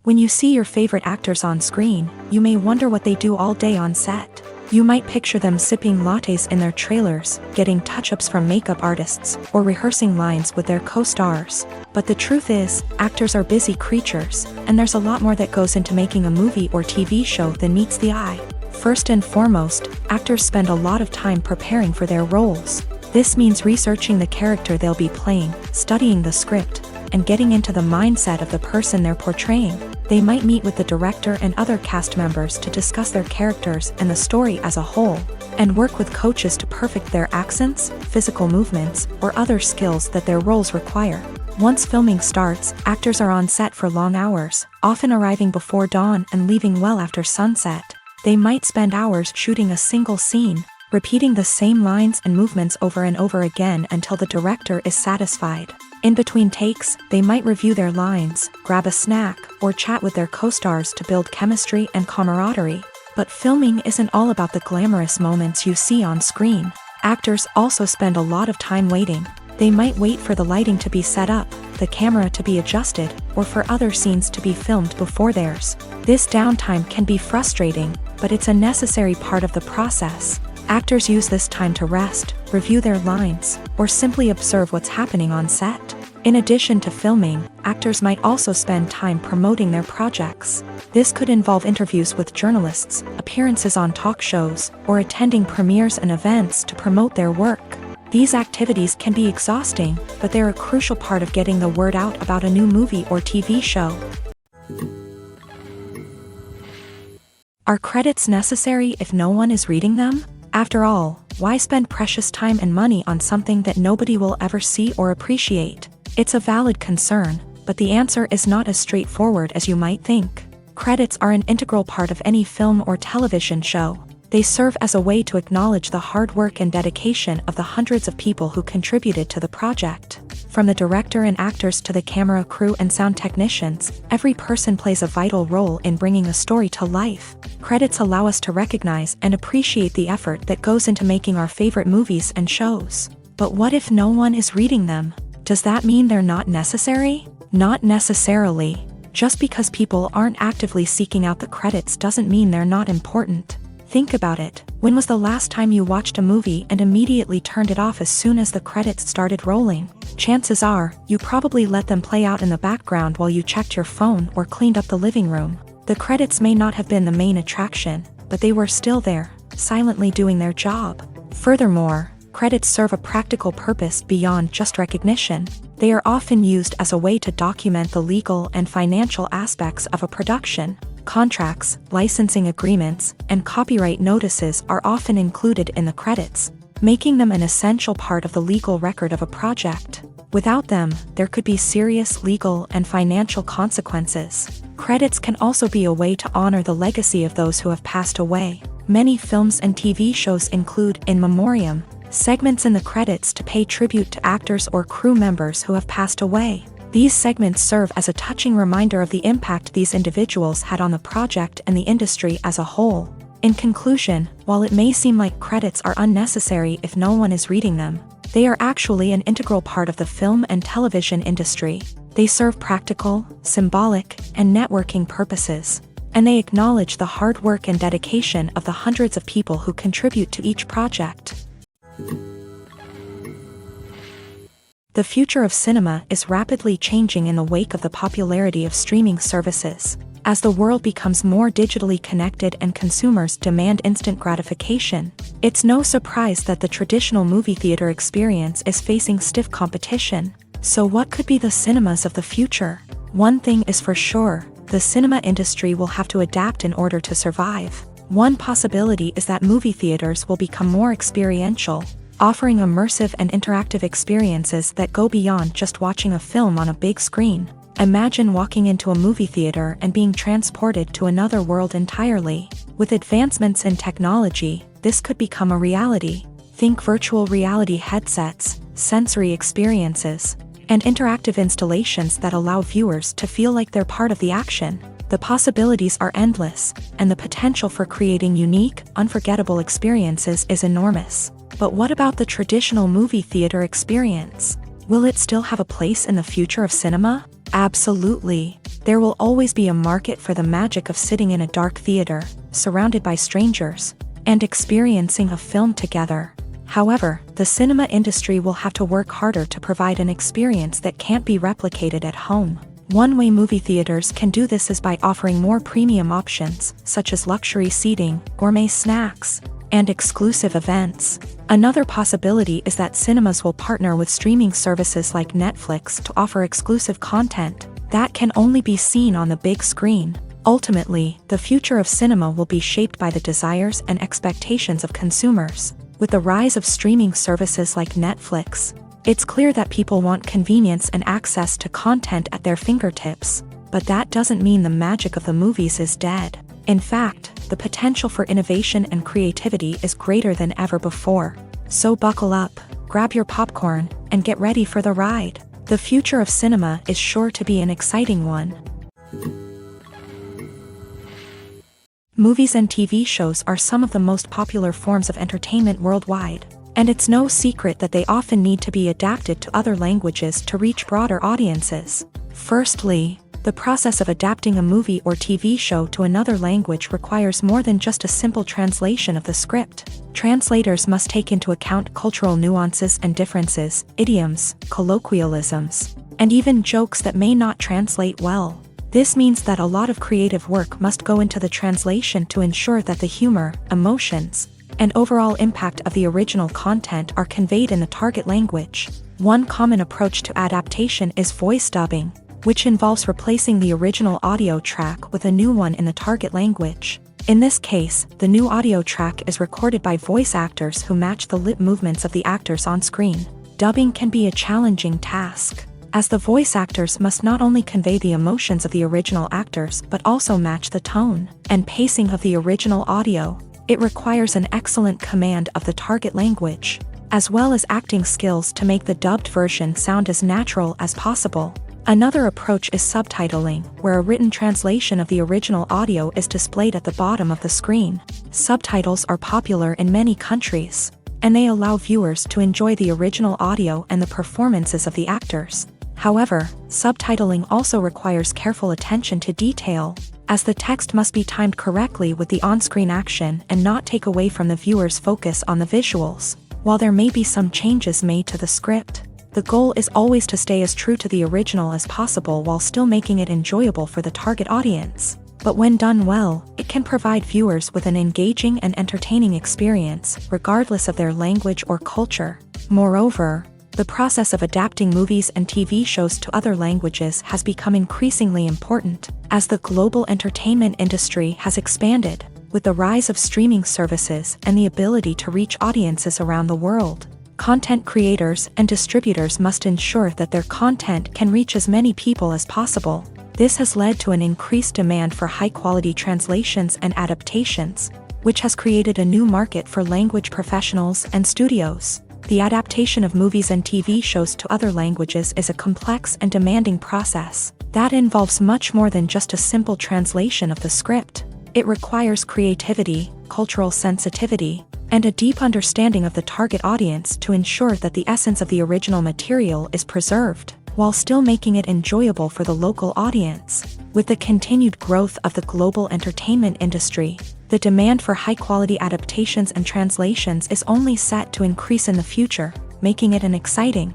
When you see your favorite actors on screen, you may wonder what they do all day on set. You might picture them sipping lattes in their trailers, getting touch-ups from makeup artists, or rehearsing lines with their co-stars. But the truth is, actors are busy creatures, and there's a lot more that goes into making a movie or TV show than meets the eye. First and foremost, actors spend a lot of time preparing for their roles. This means researching the character they'll be playing, studying the script, and getting into the mindset of the person they're portraying. They might meet with the director and other cast members to discuss their characters and the story as a whole, and work with coaches to perfect their accents, physical movements, or other skills that their roles require. Once filming starts, actors are on set for long hours, often arriving before dawn and leaving well after sunset. They might spend hours shooting a single scene, repeating the same lines and movements over and over again until the director is satisfied. In between takes, they might review their lines, grab a snack, or chat with their co-stars to build chemistry and camaraderie. But filming isn't all about the glamorous moments you see on screen. Actors also spend a lot of time waiting. They might wait for the lighting to be set up, the camera to be adjusted, or for other scenes to be filmed before theirs. This downtime can be frustrating, but it's a necessary part of the process. Actors use this time to rest, review their lines, or simply observe what's happening on set. In addition to filming, actors might also spend time promoting their projects. This could involve interviews with journalists, appearances on talk shows, or attending premieres and events to promote their work. These activities can be exhausting, but they're a crucial part of getting the word out about a new movie or TV show. Are credits necessary if no one is reading them? After all, why spend precious time and money on something that nobody will ever see or appreciate? It's a valid concern, but the answer is not as straightforward as you might think. Credits are an integral part of any film or television show. They serve as a way to acknowledge the hard work and dedication of the hundreds of people who contributed to the project. From the director and actors to the camera crew and sound technicians, every person plays a vital role in bringing a story to life. Credits allow us to recognize and appreciate the effort that goes into making our favorite movies and shows. But what if no one is reading them? Does that mean they're not necessary? Not necessarily. Just because people aren't actively seeking out the credits doesn't mean they're not important. Think about it. When was the last time you watched a movie and immediately turned it off as soon as the credits started rolling? Chances are, you probably let them play out in the background while you checked your phone or cleaned up the living room. The credits may not have been the main attraction, but they were still there, silently doing their job. Furthermore, credits serve a practical purpose beyond just recognition. They are often used as a way to document the legal and financial aspects of a production. Contracts, licensing agreements, and copyright notices are often included in the credits, making them an essential part of the legal record of a project. Without them, there could be serious legal and financial consequences. Credits can also be a way to honor the legacy of those who have passed away. Many films and TV shows include in memoriam segments in the credits to pay tribute to actors or crew members who have passed away. These segments serve as a touching reminder of the impact these individuals had on the project and the industry as a whole. In conclusion, while it may seem like credits are unnecessary if no one is reading them, they are actually an integral part of the film and television industry. They serve practical, symbolic, and networking purposes, and they acknowledge the hard work and dedication of the hundreds of people who contribute to each project. The future of cinema is rapidly changing in the wake of the popularity of streaming services. As the world becomes more digitally connected and consumers demand instant gratification, it's no surprise that the traditional movie theater experience is facing stiff competition. So what could be the cinemas of the future? One thing is for sure, the cinema industry will have to adapt in order to survive. One possibility is that movie theaters will become more experiential, offering immersive and interactive experiences that go beyond just watching a film on a big screen. Imagine walking into a movie theater and being transported to another world entirely. With advancements in technology, this could become a reality. Think virtual reality headsets, sensory experiences, and interactive installations that allow viewers to feel like they're part of the action. The possibilities are endless, and the potential for creating unique, unforgettable experiences is enormous. But what about the traditional movie theater experience? Will it still have a place in the future of cinema? Absolutely. There will always be a market for the magic of sitting in a dark theater, surrounded by strangers, and experiencing a film together. However, the cinema industry will have to work harder to provide an experience that can't be replicated at home. One way movie theaters can do this is by offering more premium options, such as luxury seating, gourmet snacks, and exclusive events. Another possibility is that cinemas will partner with streaming services like Netflix to offer exclusive content that can only be seen on the big screen. Ultimately, the future of cinema will be shaped by the desires and expectations of consumers. With the rise of streaming services like Netflix, it's clear that people want convenience and access to content at their fingertips. But that doesn't mean the magic of the movies is dead. In fact, the potential for innovation and creativity is greater than ever before. So buckle up, grab your popcorn, and get ready for the ride. The future of cinema is sure to be an exciting one. Movies and TV shows are some of the most popular forms of entertainment worldwide, and it's no secret that they often need to be adapted to other languages to reach broader audiences. Firstly, the process of adapting a movie or TV show to another language requires more than just a simple translation of the script. Translators must take into account cultural nuances and differences, idioms, colloquialisms, and even jokes that may not translate well. This means that a lot of creative work must go into the translation to ensure that the humor, emotions, and overall impact of the original content are conveyed in the target language. One common approach to adaptation is voice dubbing, which involves replacing the original audio track with a new one in the target language. In this case, the new audio track is recorded by voice actors who match the lip movements of the actors on screen. Dubbing can be a challenging task, as the voice actors must not only convey the emotions of the original actors but also match the tone and pacing of the original audio. It requires an excellent command of the target language, as well as acting skills to make the dubbed version sound as natural as possible. Another approach is subtitling, where a written translation of the original audio is displayed at the bottom of the screen. Subtitles are popular in many countries, and they allow viewers to enjoy the original audio and the performances of the actors. However, subtitling also requires careful attention to detail, as the text must be timed correctly with the on-screen action and not take away from the viewer's focus on the visuals. While there may be some changes made to the script, the goal is always to stay as true to the original as possible while still making it enjoyable for the target audience. But when done well, it can provide viewers with an engaging and entertaining experience, regardless of their language or culture. Moreover, the process of adapting movies and TV shows to other languages has become increasingly important, as the global entertainment industry has expanded, with the rise of streaming services and the ability to reach audiences around the world. Content creators and distributors must ensure that their content can reach as many people as possible. This has led to an increased demand for high-quality translations and adaptations, which has created a new market for language professionals and studios. The adaptation of movies and TV shows to other languages is a complex and demanding process that involves much more than just a simple translation of the script. It requires creativity, cultural sensitivity, and a deep understanding of the target audience to ensure that the essence of the original material is preserved, while still making it enjoyable for the local audience. With the continued growth of the global entertainment industry, the demand for high-quality adaptations and translations is only set to increase in the future, making it an exciting.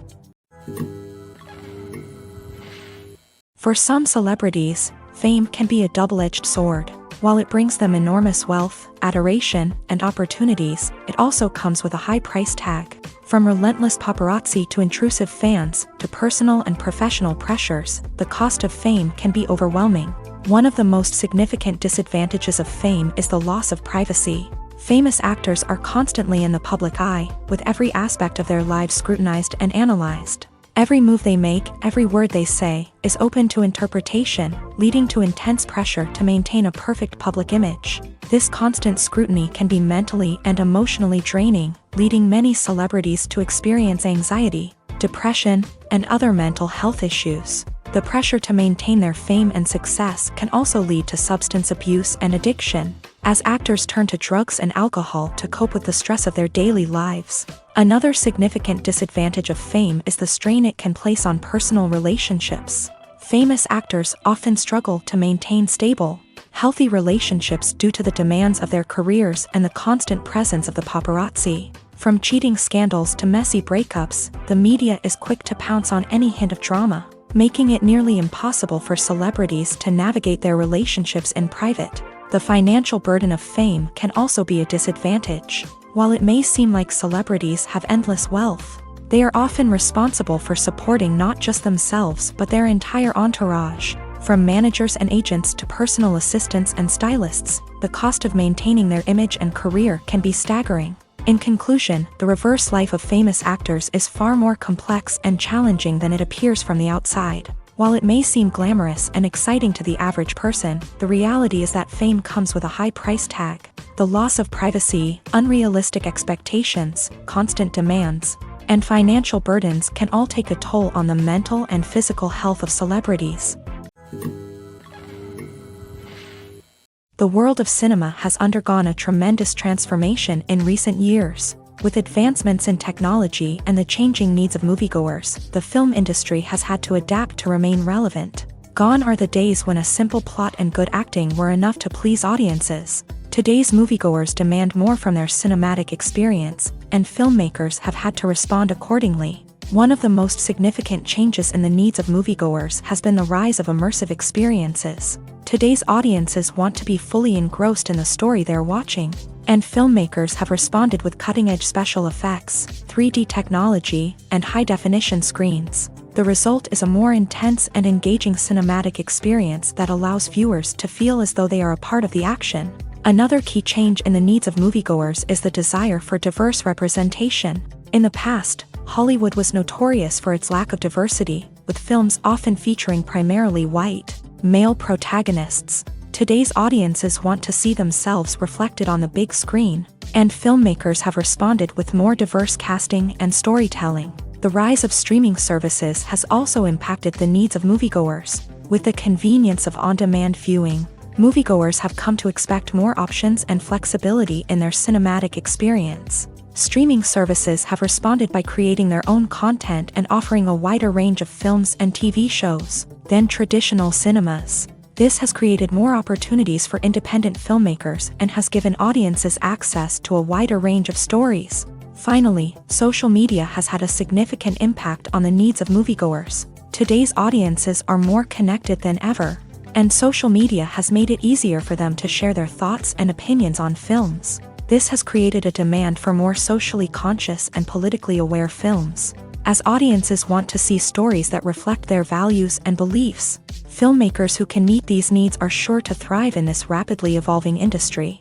For some celebrities, fame can be a double-edged sword. While it brings them enormous wealth, adoration, and opportunities, it also comes with a high price tag. From relentless paparazzi to intrusive fans, to personal and professional pressures, the cost of fame can be overwhelming. One of the most significant disadvantages of fame is the loss of privacy. Famous actors are constantly in the public eye, with every aspect of their lives scrutinized and analyzed. Every move they make, every word they say, is open to interpretation, leading to intense pressure to maintain a perfect public image. This constant scrutiny can be mentally and emotionally draining, leading many celebrities to experience anxiety, depression, and other mental health issues. The pressure to maintain their fame and success can also lead to substance abuse and addiction, as actors turn to drugs and alcohol to cope with the stress of their daily lives. Another significant disadvantage of fame is the strain it can place on personal relationships. Famous actors often struggle to maintain stable, healthy relationships due to the demands of their careers and the constant presence of the paparazzi. From cheating scandals to messy breakups, the media is quick to pounce on any hint of drama, making it nearly impossible for celebrities to navigate their relationships in private. The financial burden of fame can also be a disadvantage. While it may seem like celebrities have endless wealth, they are often responsible for supporting not just themselves but their entire entourage. From managers and agents to personal assistants and stylists, the cost of maintaining their image and career can be staggering. In conclusion, the reverse life of famous actors is far more complex and challenging than it appears from the outside. While it may seem glamorous and exciting to the average person, the reality is that fame comes with a high price tag. The loss of privacy, unrealistic expectations, constant demands, and financial burdens can all take a toll on the mental and physical health of celebrities. The world of cinema has undergone a tremendous transformation in recent years. With advancements in technology and the changing needs of moviegoers, the film industry has had to adapt to remain relevant. Gone are the days when a simple plot and good acting were enough to please audiences. Today's moviegoers demand more from their cinematic experience, and filmmakers have had to respond accordingly. One of the most significant changes in the needs of moviegoers has been the rise of immersive experiences. Today's audiences want to be fully engrossed in the story they're watching, and filmmakers have responded with cutting-edge special effects, 3D technology, and high-definition screens. The result is a more intense and engaging cinematic experience that allows viewers to feel as though they are a part of the action. Another key change in the needs of moviegoers is the desire for diverse representation. In the past, Hollywood was notorious for its lack of diversity, with films often featuring primarily white, male protagonists. Today's audiences want to see themselves reflected on the big screen, and filmmakers have responded with more diverse casting and storytelling. The rise of streaming services has also impacted the needs of moviegoers. With the convenience of on-demand viewing, moviegoers have come to expect more options and flexibility in their cinematic experience. Streaming services have responded by creating their own content and offering a wider range of films and TV shows than traditional cinemas. This has created more opportunities for independent filmmakers and has given audiences access to a wider range of stories. Finally, social media has had a significant impact on the needs of moviegoers. Today's audiences are more connected than ever, and social media has made it easier for them to share their thoughts and opinions on films. This has created a demand for more socially conscious and politically aware films. As audiences want to see stories that reflect their values and beliefs, filmmakers who can meet these needs are sure to thrive in this rapidly evolving industry.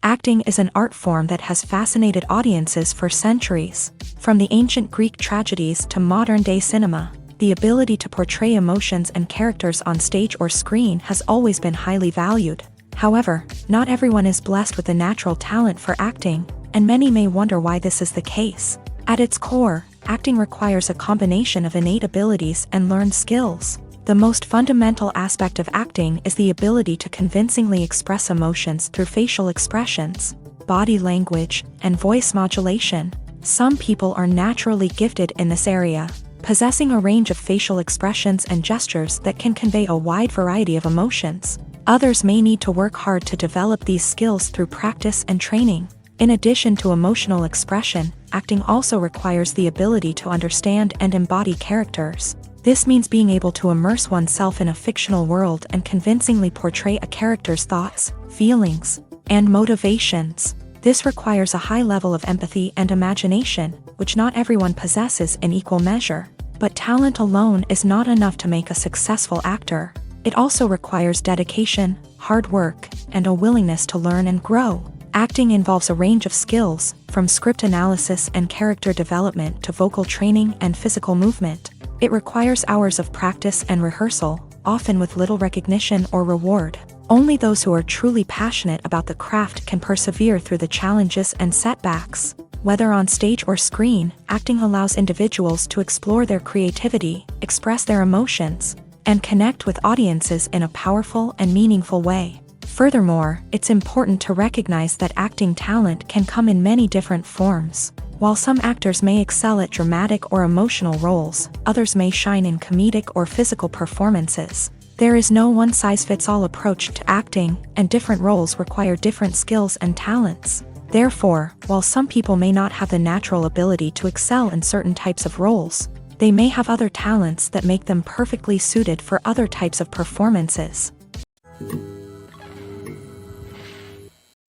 Acting is an art form that has fascinated audiences for centuries. From the ancient Greek tragedies to modern-day cinema, the ability to portray emotions and characters on stage or screen has always been highly valued. However, not everyone is blessed with the natural talent for acting, and many may wonder why this is the case. At its core, acting requires a combination of innate abilities and learned skills. The most fundamental aspect of acting is the ability to convincingly express emotions through facial expressions, body language, and voice modulation. Some people are naturally gifted in this area, possessing a range of facial expressions and gestures that can convey a wide variety of emotions. Others may need to work hard to develop these skills through practice and training. In addition to emotional expression, acting also requires the ability to understand and embody characters. This means being able to immerse oneself in a fictional world and convincingly portray a character's thoughts, feelings, and motivations. This requires a high level of empathy and imagination, which not everyone possesses in equal measure. But talent alone is not enough to make a successful actor. It also requires dedication, hard work, and a willingness to learn and grow. Acting involves a range of skills, from script analysis and character development to vocal training and physical movement. It requires hours of practice and rehearsal, often with little recognition or reward. Only those who are truly passionate about the craft can persevere through the challenges and setbacks. Whether on stage or screen, acting allows individuals to explore their creativity, express their emotions, and connect with audiences in a powerful and meaningful way. Furthermore, it's important to recognize that acting talent can come in many different forms. While some actors may excel at dramatic or emotional roles, others may shine in comedic or physical performances. There is no one-size-fits-all approach to acting, and different roles require different skills and talents. Therefore, while some people may not have the natural ability to excel in certain types of roles, they may have other talents that make them perfectly suited for other types of performances.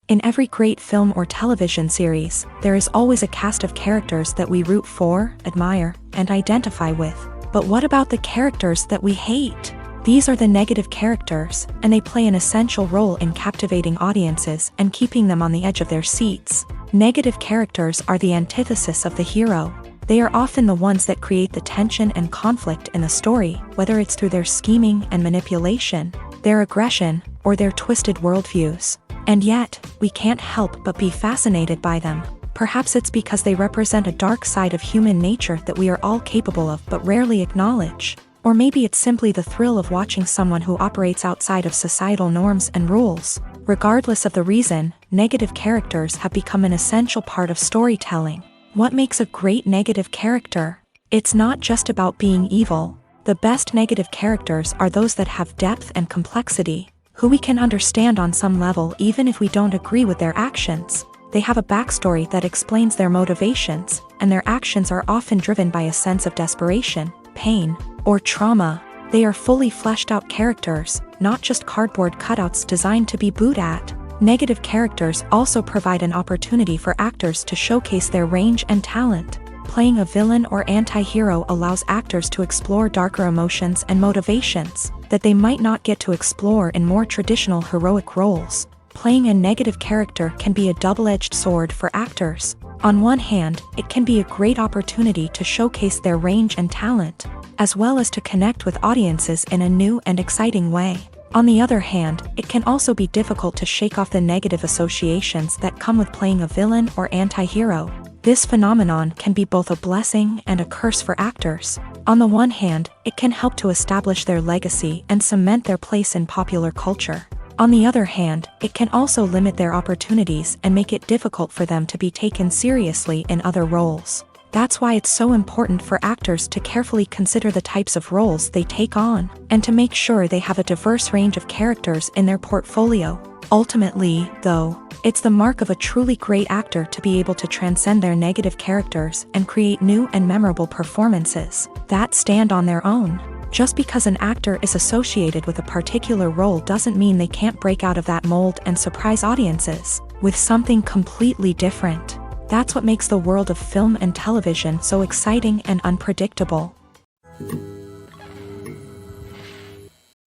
In every great film or television series, there is always a cast of characters that we root for, admire, and identify with. But what about the characters that we hate? These are the negative characters, and they play an essential role in captivating audiences and keeping them on the edge of their seats. Negative characters are the antithesis of the hero. They are often the ones that create the tension and conflict in the story, whether it's through their scheming and manipulation, their aggression, or their twisted worldviews. And yet, we can't help but be fascinated by them. Perhaps it's because they represent a dark side of human nature that we are all capable of but rarely acknowledge. Or maybe it's simply the thrill of watching someone who operates outside of societal norms and rules. Regardless of the reason, negative characters have become an essential part of storytelling. What makes a great negative character? It's not just about being evil. The best negative characters are those that have depth and complexity, who we can understand on some level even if we don't agree with their actions. They have a backstory that explains their motivations, and their actions are often driven by a sense of desperation, pain, or trauma. They are fully fleshed out characters, not just cardboard cutouts designed to be booed at. Negative characters also provide an opportunity for actors to showcase their range and talent. Playing a villain or anti-hero allows actors to explore darker emotions and motivations that they might not get to explore in more traditional heroic roles. Playing a negative character can be a double-edged sword for actors. On one hand, it can be a great opportunity to showcase their range and talent, as well as to connect with audiences in a new and exciting way. On the other hand, it can also be difficult to shake off the negative associations that come with playing a villain or anti-hero. This phenomenon can be both a blessing and a curse for actors. On the one hand, it can help to establish their legacy and cement their place in popular culture. On the other hand, it can also limit their opportunities and make it difficult for them to be taken seriously in other roles. That's why it's so important for actors to carefully consider the types of roles they take on, and to make sure they have a diverse range of characters in their portfolio. Ultimately, though, it's the mark of a truly great actor to be able to transcend their negative characters and create new and memorable performances that stand on their own. Just because an actor is associated with a particular role doesn't mean they can't break out of that mold and surprise audiences with something completely different. That's what makes the world of film and television so exciting and unpredictable.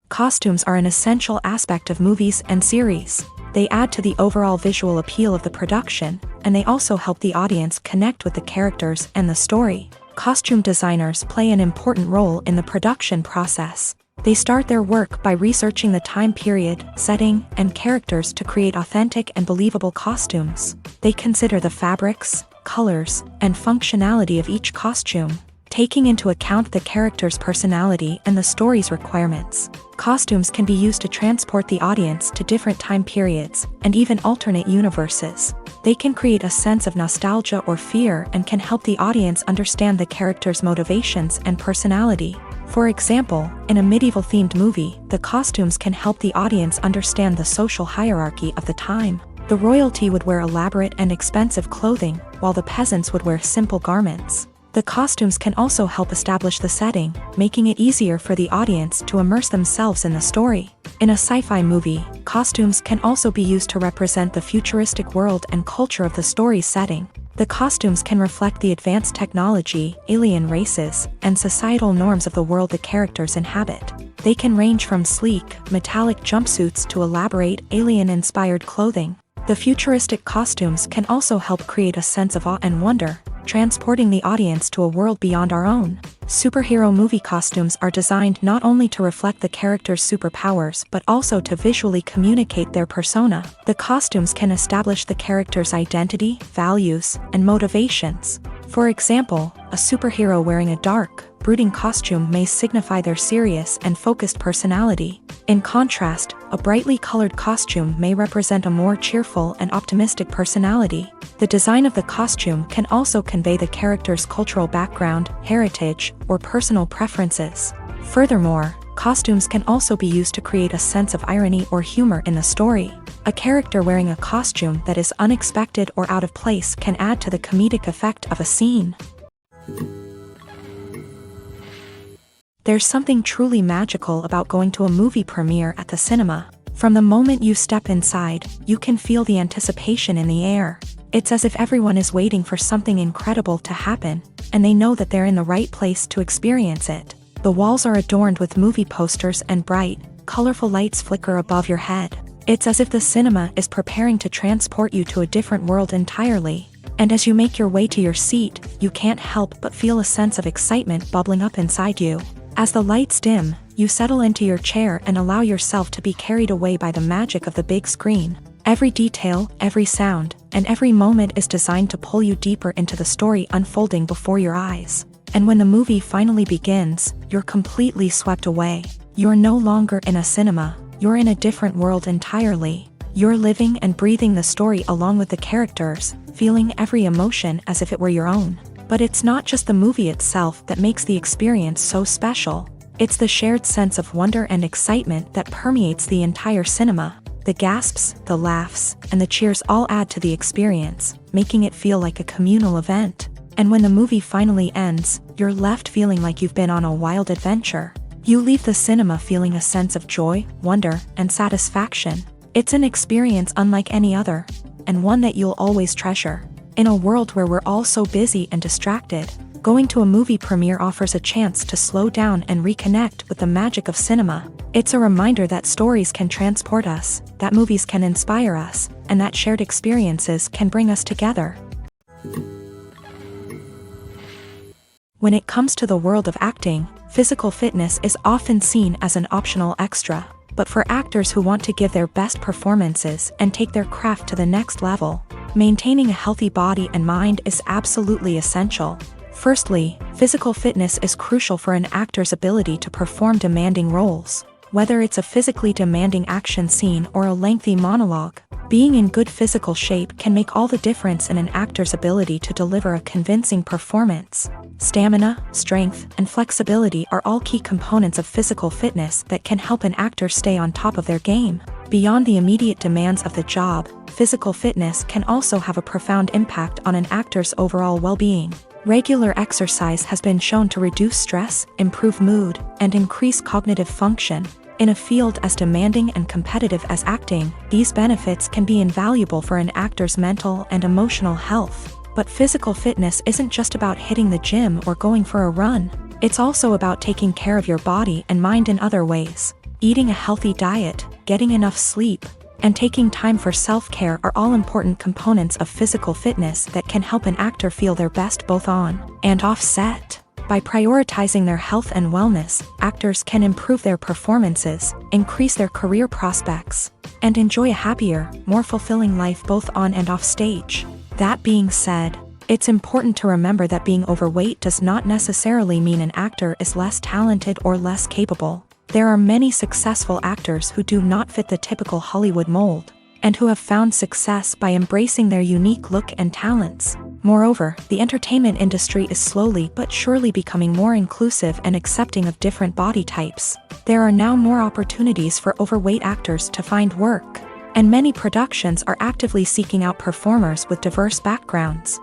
Costumes are an essential aspect of movies and series. They add to the overall visual appeal of the production, and they also help the audience connect with the characters and the story. Costume designers play an important role in the production process. They start their work by researching the time period, setting, and characters to create authentic and believable costumes. They consider the fabrics, colors, and functionality of each costume, taking into account the character's personality and the story's requirements. Costumes can be used to transport the audience to different time periods and even alternate universes. They can create a sense of nostalgia or fear and can help the audience understand the character's motivations and personality. For example, in a medieval-themed movie, the costumes can help the audience understand the social hierarchy of the time. The royalty would wear elaborate and expensive clothing, while the peasants would wear simple garments. The costumes can also help establish the setting, making it easier for the audience to immerse themselves in the story. In a sci-fi movie, costumes can also be used to represent the futuristic world and culture of the story's setting. The costumes can reflect the advanced technology, alien races, and societal norms of the world the characters inhabit. They can range from sleek, metallic jumpsuits to elaborate, alien-inspired clothing. The futuristic costumes can also help create a sense of awe and wonder, transporting the audience to a world beyond our own. Superhero movie costumes are designed not only to reflect the character's superpowers but also to visually communicate their persona. The costumes can establish the character's identity, values, and motivations. For example, a superhero wearing a dark, brooding costume may signify their serious and focused personality. In contrast, a brightly colored costume may represent a more cheerful and optimistic personality. The design of the costume can also convey the character's cultural background, heritage, or personal preferences. Furthermore, costumes can also be used to create a sense of irony or humor in the story. A character wearing a costume that is unexpected or out of place can add to the comedic effect of a scene. There's something truly magical about going to a movie premiere at the cinema. From the moment you step inside, you can feel the anticipation in the air. It's as if everyone is waiting for something incredible to happen, and they know that they're in the right place to experience it. The walls are adorned with movie posters and bright, colorful lights flicker above your head. It's as if the cinema is preparing to transport you to a different world entirely. And as you make your way to your seat, you can't help but feel a sense of excitement bubbling up inside you. As the lights dim, you settle into your chair and allow yourself to be carried away by the magic of the big screen. Every detail, every sound, and every moment is designed to pull you deeper into the story unfolding before your eyes. And when the movie finally begins, you're completely swept away. You're no longer in a cinema, you're in a different world entirely. You're living and breathing the story along with the characters, feeling every emotion as if it were your own. But it's not just the movie itself that makes the experience so special. It's the shared sense of wonder and excitement that permeates the entire cinema. The gasps, the laughs, and the cheers all add to the experience, making it feel like a communal event. And when the movie finally ends, you're left feeling like you've been on a wild adventure. You leave the cinema feeling a sense of joy, wonder, and satisfaction. It's an experience unlike any other, and one that you'll always treasure. In a world where we're all so busy and distracted, going to a movie premiere offers a chance to slow down and reconnect with the magic of cinema. It's a reminder that stories can transport us, that movies can inspire us, and that shared experiences can bring us together. When it comes to the world of acting, physical fitness is often seen as an optional extra. But for actors who want to give their best performances and take their craft to the next level, maintaining a healthy body and mind is absolutely essential. Firstly, physical fitness is crucial for an actor's ability to perform demanding roles. Whether it's a physically demanding action scene or a lengthy monologue, being in good physical shape can make all the difference in an actor's ability to deliver a convincing performance. Stamina, strength, and flexibility are all key components of physical fitness that can help an actor stay on top of their game. Beyond the immediate demands of the job, physical fitness can also have a profound impact on an actor's overall well-being. Regular exercise has been shown to reduce stress, improve mood, and increase cognitive function. In a field as demanding and competitive as acting, these benefits can be invaluable for an actor's mental and emotional health. But physical fitness isn't just about hitting the gym or going for a run. It's also about taking care of your body and mind in other ways. Eating a healthy diet, getting enough sleep, and taking time for self-care are all important components of physical fitness that can help an actor feel their best both on and off set. By prioritizing their health and wellness, actors can improve their performances, increase their career prospects, and enjoy a happier, more fulfilling life both on and off stage. That being said, it's important to remember that being overweight does not necessarily mean an actor is less talented or less capable. There are many successful actors who do not fit the typical Hollywood mold, and who have found success by embracing their unique look and talents. Moreover, the entertainment industry is slowly but surely becoming more inclusive and accepting of different body types. There are now more opportunities for overweight actors to find work, and many productions are actively seeking out performers with diverse backgrounds.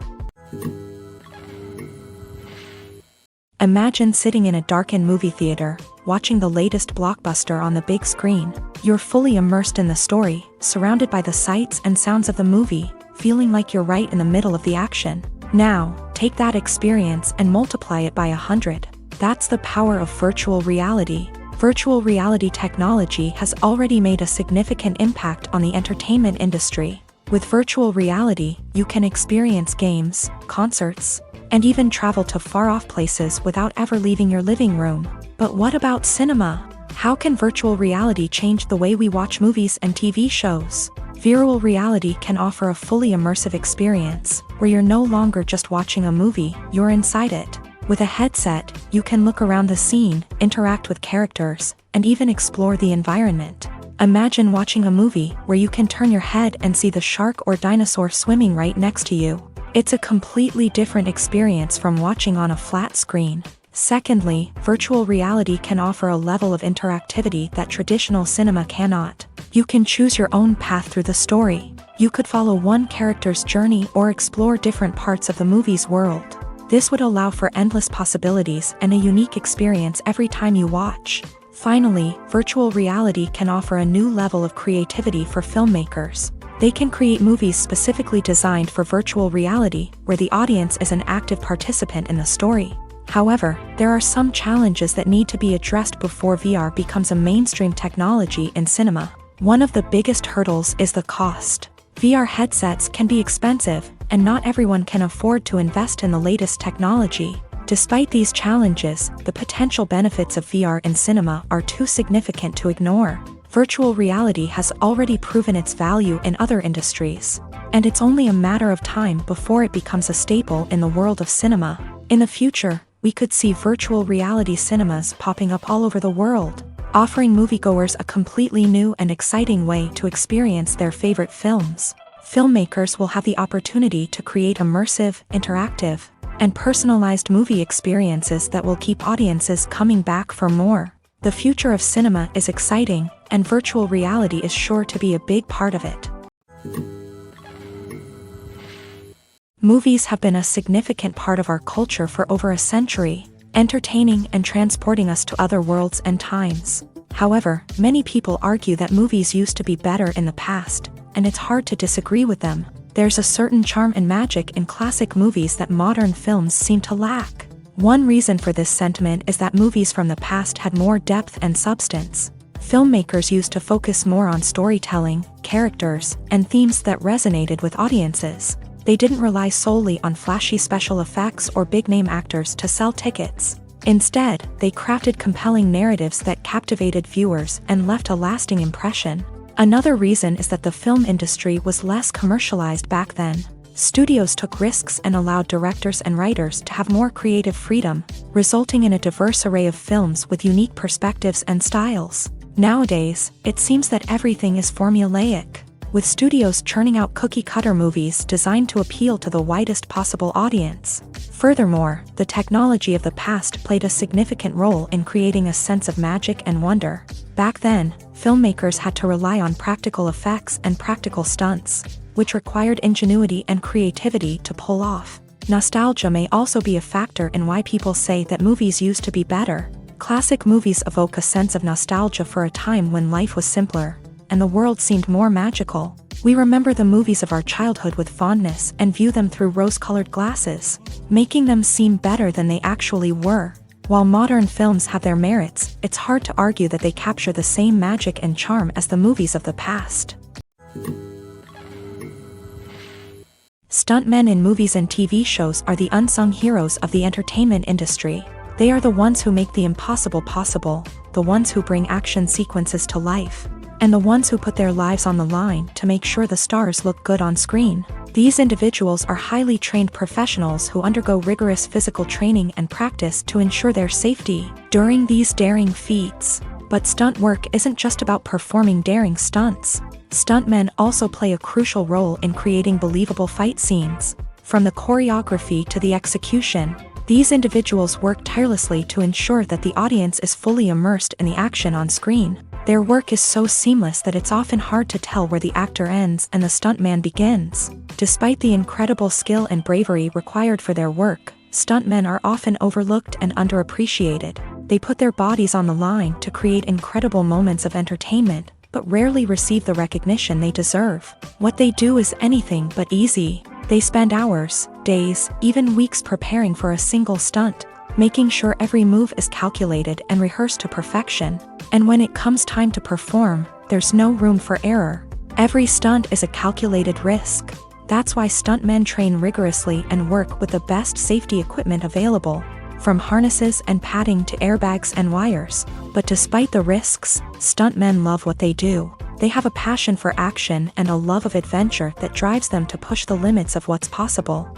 Imagine sitting in a darkened movie theater, watching the latest blockbuster on the big screen. You're fully immersed in the story, surrounded by the sights and sounds of the movie, feeling like you're right in the middle of the action. Now, take that experience and multiply it by 100. That's the power of virtual reality. Virtual reality technology has already made a significant impact on the entertainment industry. With virtual reality, you can experience games, concerts, and even travel to far-off places without ever leaving your living room. But what about cinema? How can virtual reality change the way we watch movies and TV shows? Virtual reality can offer a fully immersive experience, where you're no longer just watching a movie, you're inside it. With a headset, you can look around the scene, interact with characters, and even explore the environment. Imagine watching a movie where you can turn your head and see the shark or dinosaur swimming right next to you. It's a completely different experience from watching on a flat screen. Secondly, virtual reality can offer a level of interactivity that traditional cinema cannot. You can choose your own path through the story. You could follow one character's journey or explore different parts of the movie's world. This would allow for endless possibilities and a unique experience every time you watch. Finally, virtual reality can offer a new level of creativity for filmmakers. They can create movies specifically designed for virtual reality, where the audience is an active participant in the story. However, there are some challenges that need to be addressed before VR becomes a mainstream technology in cinema. One of the biggest hurdles is the cost. VR headsets can be expensive, and not everyone can afford to invest in the latest technology. Despite these challenges, the potential benefits of VR in cinema are too significant to ignore. Virtual reality has already proven its value in other industries, and it's only a matter of time before it becomes a staple in the world of cinema. In the future, we could see virtual reality cinemas popping up all over the world, offering moviegoers a completely new and exciting way to experience their favorite films. Filmmakers will have the opportunity to create immersive, interactive, and personalized movie experiences that will keep audiences coming back for more. The future of cinema is exciting, and virtual reality is sure to be a big part of it. Movies have been a significant part of our culture for over a century, entertaining and transporting us to other worlds and times. However, many people argue that movies used to be better in the past, and it's hard to disagree with them. There's a certain charm and magic in classic movies that modern films seem to lack. One reason for this sentiment is that movies from the past had more depth and substance. Filmmakers used to focus more on storytelling, characters, and themes that resonated with audiences. They didn't rely solely on flashy special effects or big-name actors to sell tickets. Instead, they crafted compelling narratives that captivated viewers and left a lasting impression. Another reason is that the film industry was less commercialized back then. Studios took risks and allowed directors and writers to have more creative freedom, resulting in a diverse array of films with unique perspectives and styles. Nowadays, it seems that everything is formulaic, with studios churning out cookie-cutter movies designed to appeal to the widest possible audience. Furthermore, the technology of the past played a significant role in creating a sense of magic and wonder. Back then, filmmakers had to rely on practical effects and practical stunts, which required ingenuity and creativity to pull off. Nostalgia may also be a factor in why people say that movies used to be better. Classic movies evoke a sense of nostalgia for a time when life was simpler, and the world seemed more magical. We remember the movies of our childhood with fondness and view them through rose-colored glasses, making them seem better than they actually were. While modern films have their merits, it's hard to argue that they capture the same magic and charm as the movies of the past. Stuntmen in movies and TV shows are the unsung heroes of the entertainment industry. They are the ones who make the impossible possible, the ones who bring action sequences to life, and the ones who put their lives on the line to make sure the stars look good on screen. These individuals are highly trained professionals who undergo rigorous physical training and practice to ensure their safety during these daring feats. But stunt work isn't just about performing daring stunts. Stuntmen also play a crucial role in creating believable fight scenes. From the choreography to the execution, these individuals work tirelessly to ensure that the audience is fully immersed in the action on screen. Their work is so seamless that it's often hard to tell where the actor ends and the stuntman begins. Despite the incredible skill and bravery required for their work, Stuntmen are often overlooked and underappreciated. They put their bodies on the line to create incredible moments of entertainment, but rarely receive the recognition they deserve. What they do is anything but easy. They spend hours, days, even weeks preparing for a single stunt, making sure every move is calculated and rehearsed to perfection. And when it comes time to perform, there's no room for error. Every stunt is a calculated risk. That's why stuntmen train rigorously and work with the best safety equipment available, from harnesses and padding to airbags and wires. But despite the risks, stuntmen love what they do. They have a passion for action and a love of adventure that drives them to push the limits of what's possible.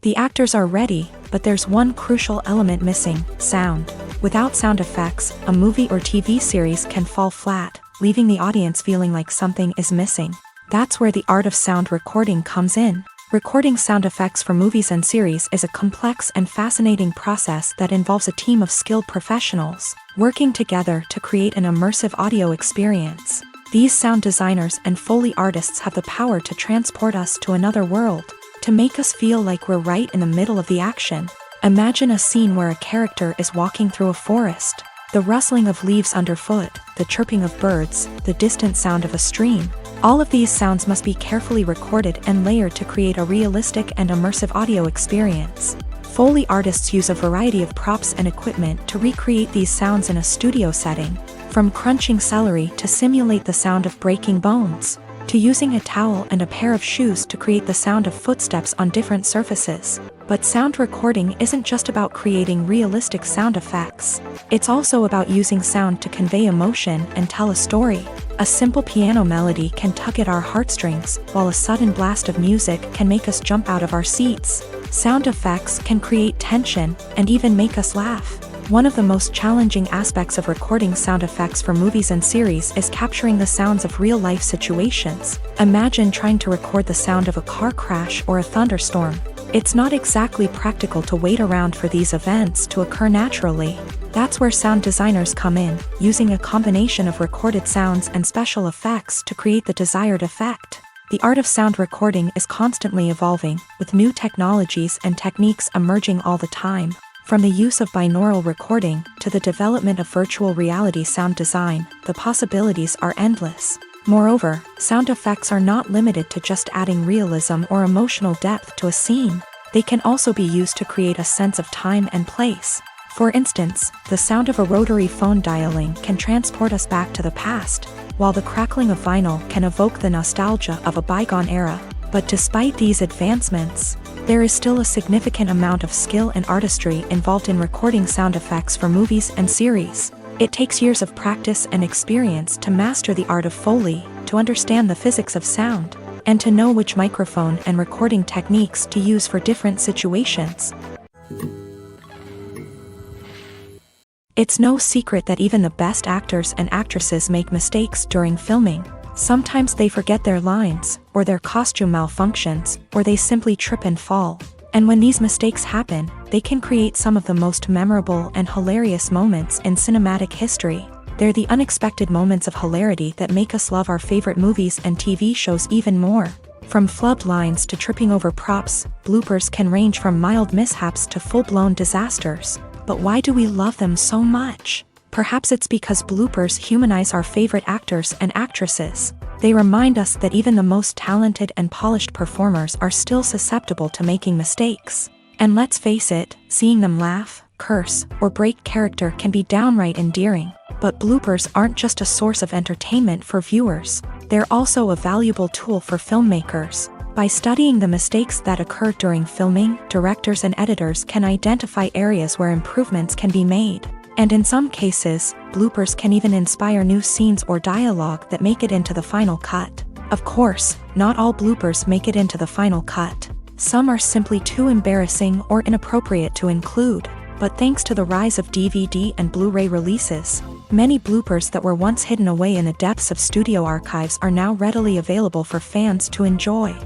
The actors are ready, but there's one crucial element missing: sound. Without sound effects, a movie or TV series can fall flat, leaving the audience feeling like something is missing. That's where the art of sound recording comes in. Recording sound effects for movies and series is a complex and fascinating process that involves a team of skilled professionals working together to create an immersive audio experience. These sound designers and Foley artists have the power to transport us to another world, to make us feel like we're right in the middle of the action. Imagine a scene where a character is walking through a forest. The rustling of leaves underfoot, the chirping of birds, the distant sound of a stream. All of these sounds must be carefully recorded and layered to create a realistic and immersive audio experience. Foley artists use a variety of props and equipment to recreate these sounds in a studio setting, from crunching celery to simulate the sound of breaking bones, to using a towel and a pair of shoes to create the sound of footsteps on different surfaces. But sound recording isn't just about creating realistic sound effects. It's also about using sound to convey emotion and tell a story. A simple piano melody can tug at our heartstrings, while a sudden blast of music can make us jump out of our seats. Sound effects can create tension and even make us laugh. One of the most challenging aspects of recording sound effects for movies and series is capturing the sounds of real-life situations. Imagine trying to record the sound of a car crash or a thunderstorm. It's not exactly practical to wait around for these events to occur naturally. That's where sound designers come in, using a combination of recorded sounds and special effects to create the desired effect. The art of sound recording is constantly evolving, with new technologies and techniques emerging all the time. From the use of binaural recording to the development of virtual reality sound design, the possibilities are endless. Moreover, sound effects are not limited to just adding realism or emotional depth to a scene. They can also be used to create a sense of time and place. For instance, the sound of a rotary phone dialing can transport us back to the past, while the crackling of vinyl can evoke the nostalgia of a bygone era. But despite these advancements, there is still a significant amount of skill and artistry involved in recording sound effects for movies and series. It takes years of practice and experience to master the art of Foley, to understand the physics of sound, and to know which microphone and recording techniques to use for different situations. It's no secret that even the best actors and actresses make mistakes during filming. Sometimes they forget their lines, or their costume malfunctions, or they simply trip and fall. And when these mistakes happen, they can create some of the most memorable and hilarious moments in cinematic history. They're the unexpected moments of hilarity that make us love our favorite movies and TV shows even more. From flubbed lines to tripping over props, bloopers can range from mild mishaps to full-blown disasters. But why do we love them so much? Perhaps it's because bloopers humanize our favorite actors and actresses. They remind us that even the most talented and polished performers are still susceptible to making mistakes. And let's face it, seeing them laugh, curse, or break character can be downright endearing. But bloopers aren't just a source of entertainment for viewers. They're also a valuable tool for filmmakers. By studying the mistakes that occur during filming, directors and editors can identify areas where improvements can be made. And in some cases, bloopers can even inspire new scenes or dialogue that make it into the final cut. Of course, not all bloopers make it into the final cut. Some are simply too embarrassing or inappropriate to include. But thanks to the rise of DVD and Blu-ray releases, many bloopers that were once hidden away in the depths of studio archives are now readily available for fans to enjoy.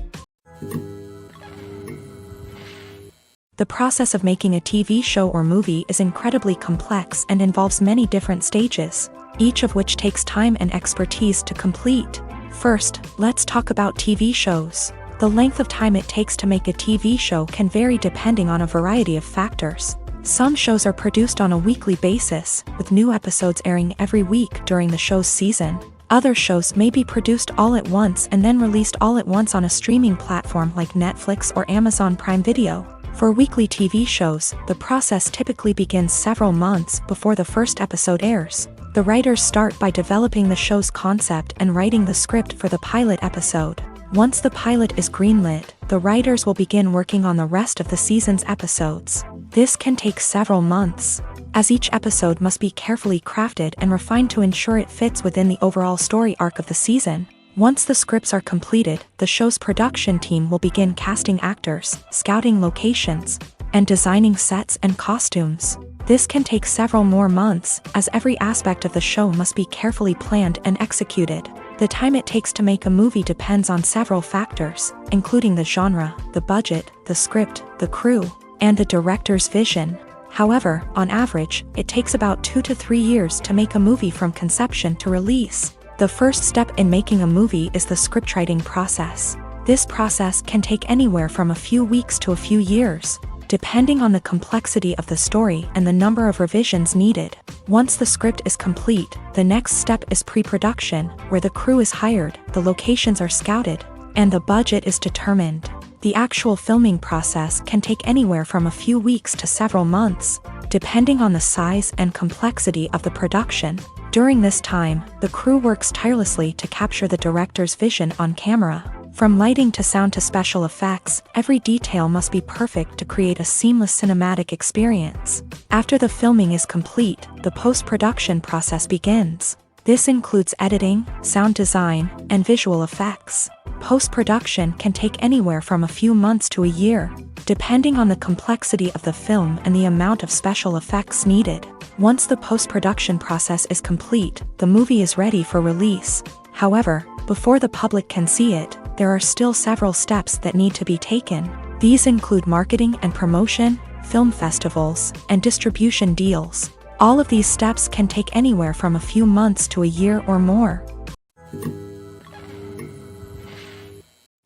The process of making a TV show or movie is incredibly complex and involves many different stages, each of which takes time and expertise to complete. First, let's talk about TV shows. The length of time it takes to make a TV show can vary depending on a variety of factors. Some shows are produced on a weekly basis, with new episodes airing every week during the show's season. Other shows may be produced all at once and then released all at once on a streaming platform like Netflix or Amazon Prime Video. For weekly TV shows, the process typically begins several months before the first episode airs. The writers start by developing the show's concept and writing the script for the pilot episode. Once the pilot is greenlit, the writers will begin working on the rest of the season's episodes. This can take several months, as each episode must be carefully crafted and refined to ensure it fits within the overall story arc of the season. Once the scripts are completed, the show's production team will begin casting actors, scouting locations, and designing sets and costumes. This can take several more months, as every aspect of the show must be carefully planned and executed. The time it takes to make a movie depends on several factors, including the genre, the budget, the script, the crew, and the director's vision. However, on average, it takes about 2 to 3 years to make a movie from conception to release. The first step in making a movie is the scriptwriting process. This process can take anywhere from a few weeks to a few years, depending on the complexity of the story and the number of revisions needed. Once the script is complete, the next step is pre-production, where the crew is hired, the locations are scouted, and the budget is determined. The actual filming process can take anywhere from a few weeks to several months, depending on the size and complexity of the production. During this time, the crew works tirelessly to capture the director's vision on camera. From lighting to sound to special effects, every detail must be perfect to create a seamless cinematic experience. After the filming is complete, the post-production process begins. This includes editing, sound design, and visual effects. Post-production can take anywhere from a few months to a year, depending on the complexity of the film and the amount of special effects needed. Once the post-production process is complete, the movie is ready for release. However, before the public can see it, there are still several steps that need to be taken. These include marketing and promotion, film festivals, and distribution deals. All of these steps can take anywhere from a few months to a year or more.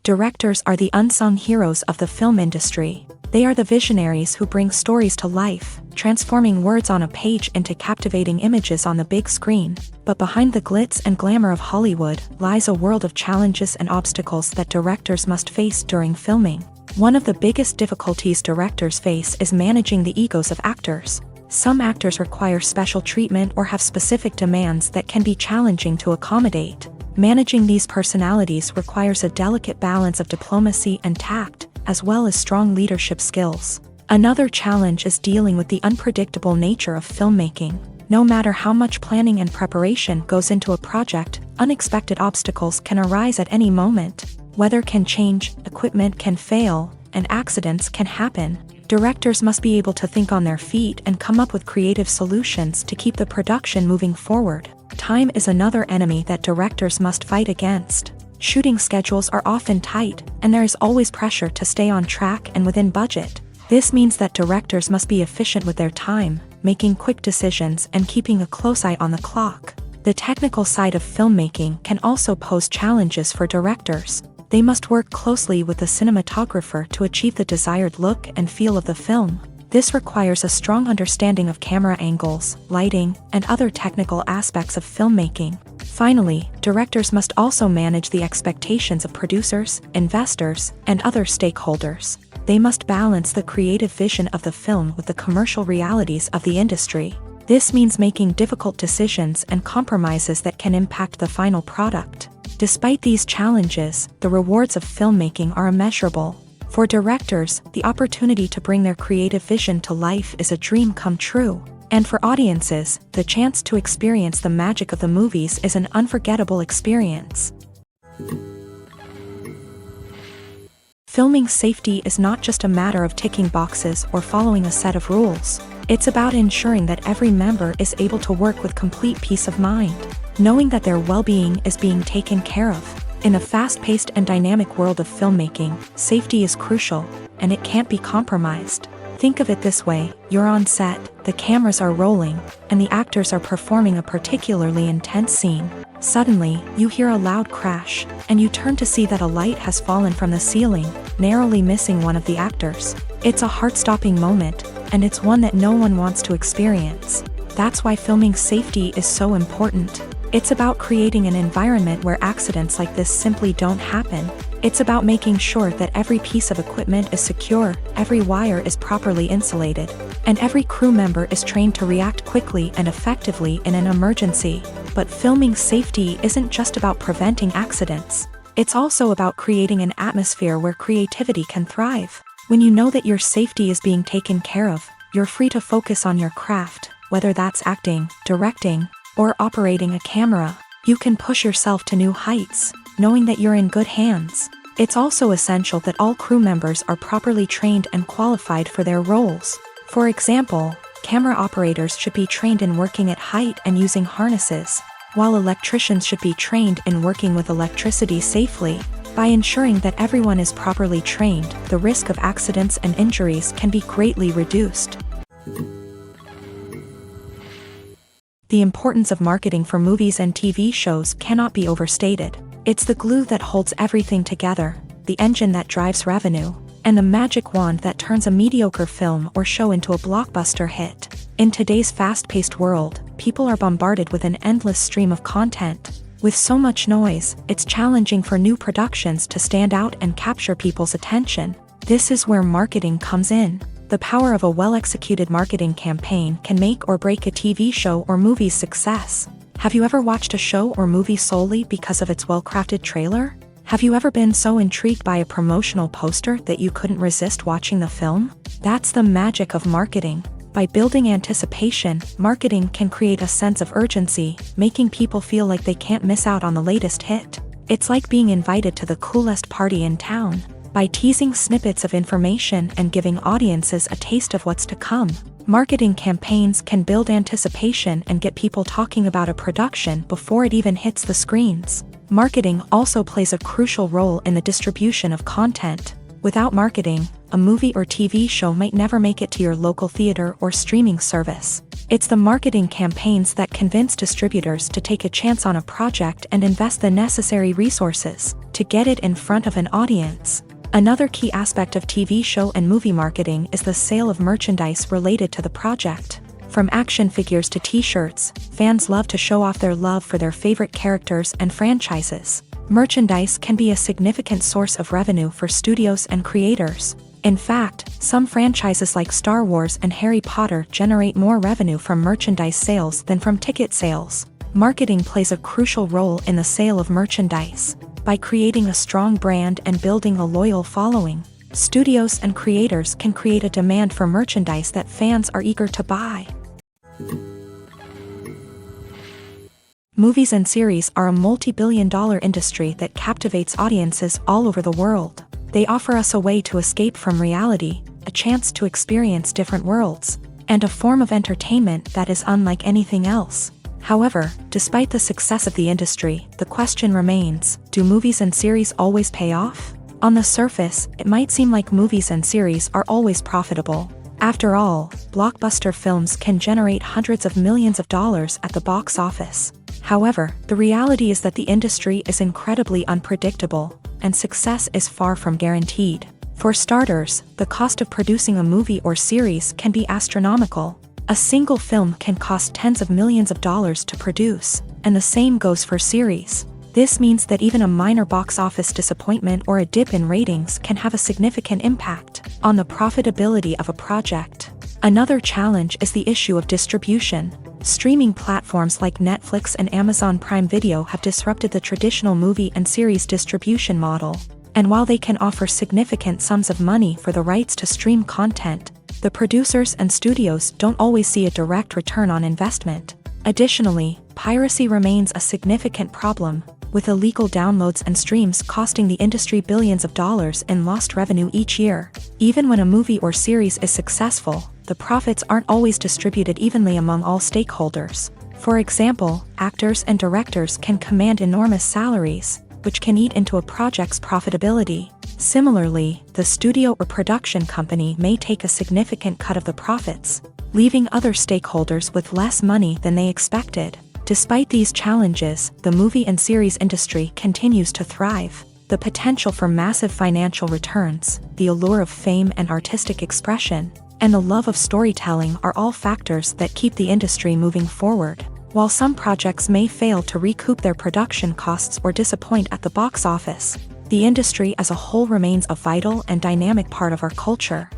Directors are the unsung heroes of the film industry. They are the visionaries who bring stories to life, transforming words on a page into captivating images on the big screen. But behind the glitz and glamour of Hollywood lies a world of challenges and obstacles that directors must face during filming. One of the biggest difficulties directors face is managing the egos of actors. Some actors require special treatment or have specific demands that can be challenging to accommodate. Managing these personalities requires a delicate balance of diplomacy and tact, as well as strong leadership skills. Another challenge is dealing with the unpredictable nature of filmmaking. No matter how much planning and preparation goes into a project, unexpected obstacles can arise at any moment. Weather can change, equipment can fail, and accidents can happen. Directors must be able to think on their feet and come up with creative solutions to keep the production moving forward. Time is another enemy that directors must fight against. Shooting schedules are often tight, and there is always pressure to stay on track and within budget. This means that directors must be efficient with their time, making quick decisions and keeping a close eye on the clock. The technical side of filmmaking can also pose challenges for directors. They must work closely with the cinematographer to achieve the desired look and feel of the film. This requires a strong understanding of camera angles, lighting, and other technical aspects of filmmaking. Finally, directors must also manage the expectations of producers, investors, and other stakeholders. They must balance the creative vision of the film with the commercial realities of the industry. This means making difficult decisions and compromises that can impact the final product. Despite these challenges, the rewards of filmmaking are immeasurable. For directors, the opportunity to bring their creative vision to life is a dream come true. And for audiences, the chance to experience the magic of the movies is an unforgettable experience. Filming safety is not just a matter of ticking boxes or following a set of rules. It's about ensuring that every member is able to work with complete peace of mind, knowing that their well-being is being taken care of. In a fast-paced and dynamic world of filmmaking, safety is crucial, and it can't be compromised. Think of it this way: you're on set, the cameras are rolling, and the actors are performing a particularly intense scene. Suddenly, you hear a loud crash, and you turn to see that a light has fallen from the ceiling, narrowly missing one of the actors. It's a heart-stopping moment, and it's one that no one wants to experience. That's why filming safety is so important. It's about creating an environment where accidents like this simply don't happen. It's about making sure that every piece of equipment is secure, every wire is properly insulated, and every crew member is trained to react quickly and effectively in an emergency. But filming safety isn't just about preventing accidents. It's also about creating an atmosphere where creativity can thrive. When you know that your safety is being taken care of, you're free to focus on your craft, whether that's acting, directing, or operating a camera. You can push yourself to new heights, knowing that you're in good hands. It's also essential that all crew members are properly trained and qualified for their roles. For example, camera operators should be trained in working at height and using harnesses, while electricians should be trained in working with electricity safely. By ensuring that everyone is properly trained, the risk of accidents and injuries can be greatly reduced. The importance of marketing for movies and TV shows cannot be overstated. It's the glue that holds everything together, the engine that drives revenue, and the magic wand that turns a mediocre film or show into a blockbuster hit. In today's fast-paced world, people are bombarded with an endless stream of content. With so much noise, it's challenging for new productions to stand out and capture people's attention. This is where marketing comes in. The power of a well-executed marketing campaign can make or break a TV show or movie's success. Have you ever watched a show or movie solely because of its well-crafted trailer? Have you ever been so intrigued by a promotional poster that you couldn't resist watching the film? That's the magic of marketing. By building anticipation, marketing can create a sense of urgency, making people feel like they can't miss out on the latest hit. It's like being invited to the coolest party in town. By teasing snippets of information and giving audiences a taste of what's to come, marketing campaigns can build anticipation and get people talking about a production before it even hits the screens. Marketing also plays a crucial role in the distribution of content. Without marketing, a movie or TV show might never make it to your local theater or streaming service. It's the marketing campaigns that convince distributors to take a chance on a project and invest the necessary resources to get it in front of an audience. Another key aspect of TV show and movie marketing is the sale of merchandise related to the project. From action figures to t-shirts, fans love to show off their love for their favorite characters and franchises. Merchandise can be a significant source of revenue for studios and creators. In fact, some franchises like Star Wars and Harry Potter generate more revenue from merchandise sales than from ticket sales. Marketing plays a crucial role in the sale of merchandise. By creating a strong brand and building a loyal following, studios and creators can create a demand for merchandise that fans are eager to buy. Movies and series are a multi-billion-dollar industry that captivates audiences all over the world. They offer us a way to escape from reality, a chance to experience different worlds, and a form of entertainment that is unlike anything else. However, despite the success of the industry, the question remains, do movies and series always pay off? On the surface, it might seem like movies and series are always profitable. After all, blockbuster films can generate hundreds of millions of dollars at the box office. However, the reality is that the industry is incredibly unpredictable, and success is far from guaranteed. For starters, the cost of producing a movie or series can be astronomical. A single film can cost tens of millions of dollars to produce, and the same goes for series. This means that even a minor box office disappointment or a dip in ratings can have a significant impact on the profitability of a project. Another challenge is the issue of distribution. Streaming platforms like Netflix and Amazon Prime Video have disrupted the traditional movie and series distribution model. And while they can offer significant sums of money for the rights to stream content, the producers and studios don't always see a direct return on investment. Additionally, piracy remains a significant problem, with illegal downloads and streams costing the industry billions of dollars in lost revenue each year. Even when a movie or series is successful, the profits aren't always distributed evenly among all stakeholders. For example, actors and directors can command enormous salaries, which can eat into a project's profitability. Similarly, the studio or production company may take a significant cut of the profits, leaving other stakeholders with less money than they expected. Despite these challenges, the movie and series industry continues to thrive. The potential for massive financial returns, the allure of fame and artistic expression, and the love of storytelling are all factors that keep the industry moving forward. While some projects may fail to recoup their production costs or disappoint at the box office, the industry as a whole remains a vital and dynamic part of our culture.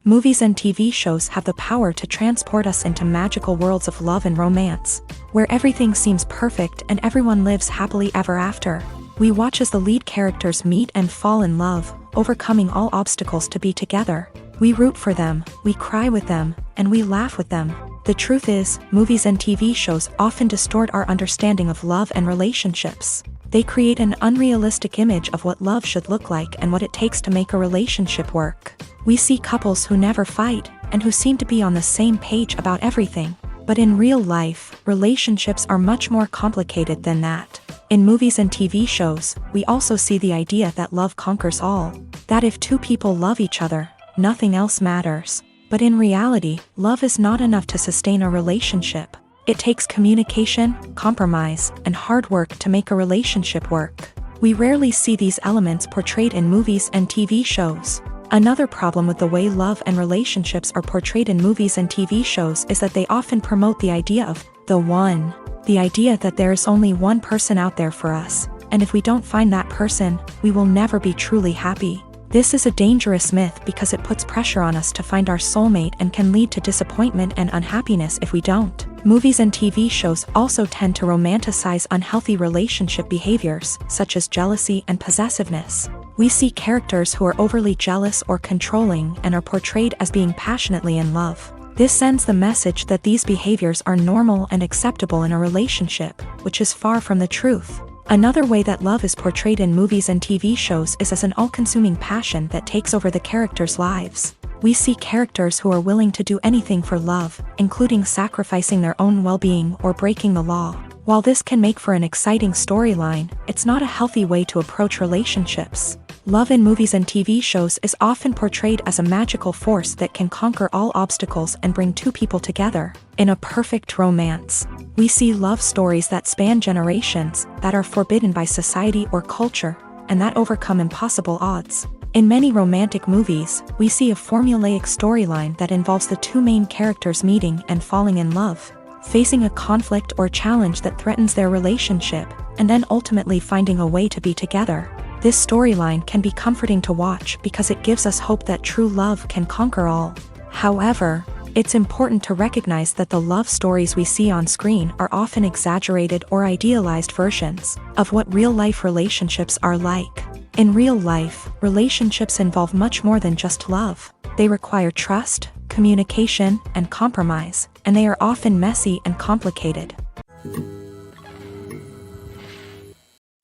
Movies and TV shows have the power to transport us into magical worlds of love and romance, where everything seems perfect and everyone lives happily ever after. We watch as the lead characters meet and fall in love, overcoming all obstacles to be together. We root for them, we cry with them, and we laugh with them. The truth is, movies and TV shows often distort our understanding of love and relationships. They create an unrealistic image of what love should look like and what it takes to make a relationship work. We see couples who never fight, and who seem to be on the same page about everything. But in real life, relationships are much more complicated than that. In movies and TV shows, we also see the idea that love conquers all. That if two people love each other, nothing else matters. But in reality, love is not enough to sustain a relationship. It takes communication, compromise, and hard work to make a relationship work. We rarely see these elements portrayed in movies and TV shows. Another problem with the way love and relationships are portrayed in movies and TV shows is that they often promote the idea of the one. The idea that there is only one person out there for us, and if we don't find that person, we will never be truly happy. This is a dangerous myth because it puts pressure on us to find our soulmate and can lead to disappointment and unhappiness if we don't. Movies and TV shows also tend to romanticize unhealthy relationship behaviors, such as jealousy and possessiveness. We see characters who are overly jealous or controlling and are portrayed as being passionately in love. This sends the message that these behaviors are normal and acceptable in a relationship, which is far from the truth. Another way that love is portrayed in movies and TV shows is as an all-consuming passion that takes over the characters' lives. We see characters who are willing to do anything for love, including sacrificing their own well-being or breaking the law. While this can make for an exciting storyline, it's not a healthy way to approach relationships. Love in movies and TV shows is often portrayed as a magical force that can conquer all obstacles and bring two people together. In a perfect romance, we see love stories that span generations, that are forbidden by society or culture, and that overcome impossible odds. In many romantic movies, we see a formulaic storyline that involves the two main characters meeting and falling in love, facing a conflict or challenge that threatens their relationship, and then ultimately finding a way to be together. This storyline can be comforting to watch because it gives us hope that true love can conquer all. However, it's important to recognize that the love stories we see on screen are often exaggerated or idealized versions of what real-life relationships are like. In real life, relationships involve much more than just love. They require trust, communication, and compromise, and they are often messy and complicated.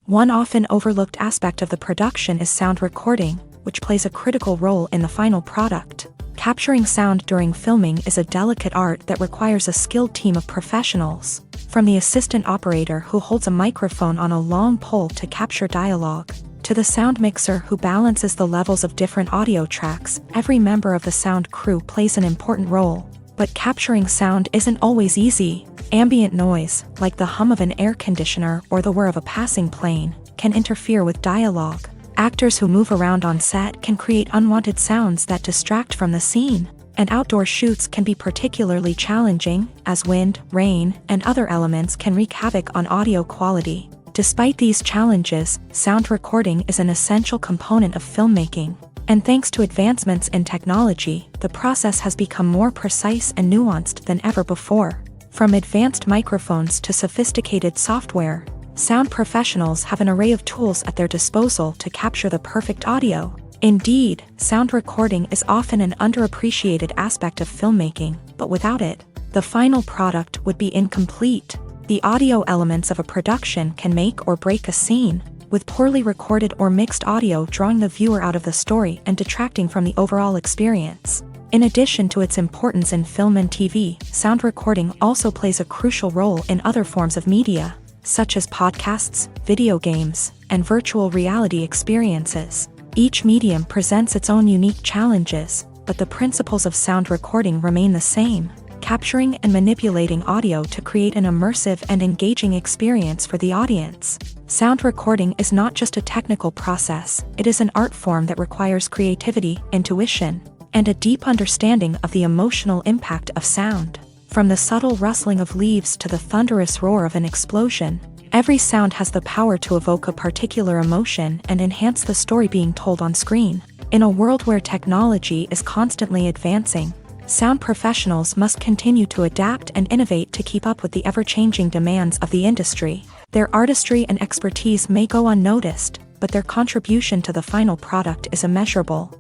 One often overlooked aspect of the production is sound recording, which plays a critical role in the final product. Capturing sound during filming is a delicate art that requires a skilled team of professionals. From the assistant operator who holds a microphone on a long pole to capture dialogue, to the sound mixer who balances the levels of different audio tracks, every member of the sound crew plays an important role. But capturing sound isn't always easy. Ambient noise, like the hum of an air conditioner or the whir of a passing plane, can interfere with dialogue. Actors who move around on set can create unwanted sounds that distract from the scene. And outdoor shoots can be particularly challenging, as wind, rain, and other elements can wreak havoc on audio quality. Despite these challenges, sound recording is an essential component of filmmaking. And thanks to advancements in technology, the process has become more precise and nuanced than ever before. From advanced microphones to sophisticated software, sound professionals have an array of tools at their disposal to capture the perfect audio. Indeed, sound recording is often an underappreciated aspect of filmmaking, but without it, the final product would be incomplete. The audio elements of a production can make or break a scene, with poorly recorded or mixed audio drawing the viewer out of the story and detracting from the overall experience. In addition to its importance in film and TV, sound recording also plays a crucial role in other forms of media, such as podcasts, video games, and virtual reality experiences. Each medium presents its own unique challenges, but the principles of sound recording remain the same. capturing and manipulating audio to create an immersive and engaging experience for the audience. Sound recording is not just a technical process, it is an art form that requires creativity, intuition, and a deep understanding of the emotional impact of sound. From the subtle rustling of leaves to the thunderous roar of an explosion, every sound has the power to evoke a particular emotion and enhance the story being told on screen. In a world where technology is constantly advancing, sound professionals must continue to adapt and innovate to keep up with the ever-changing demands of the industry. Their artistry and expertise may go unnoticed, but their contribution to the final product is immeasurable.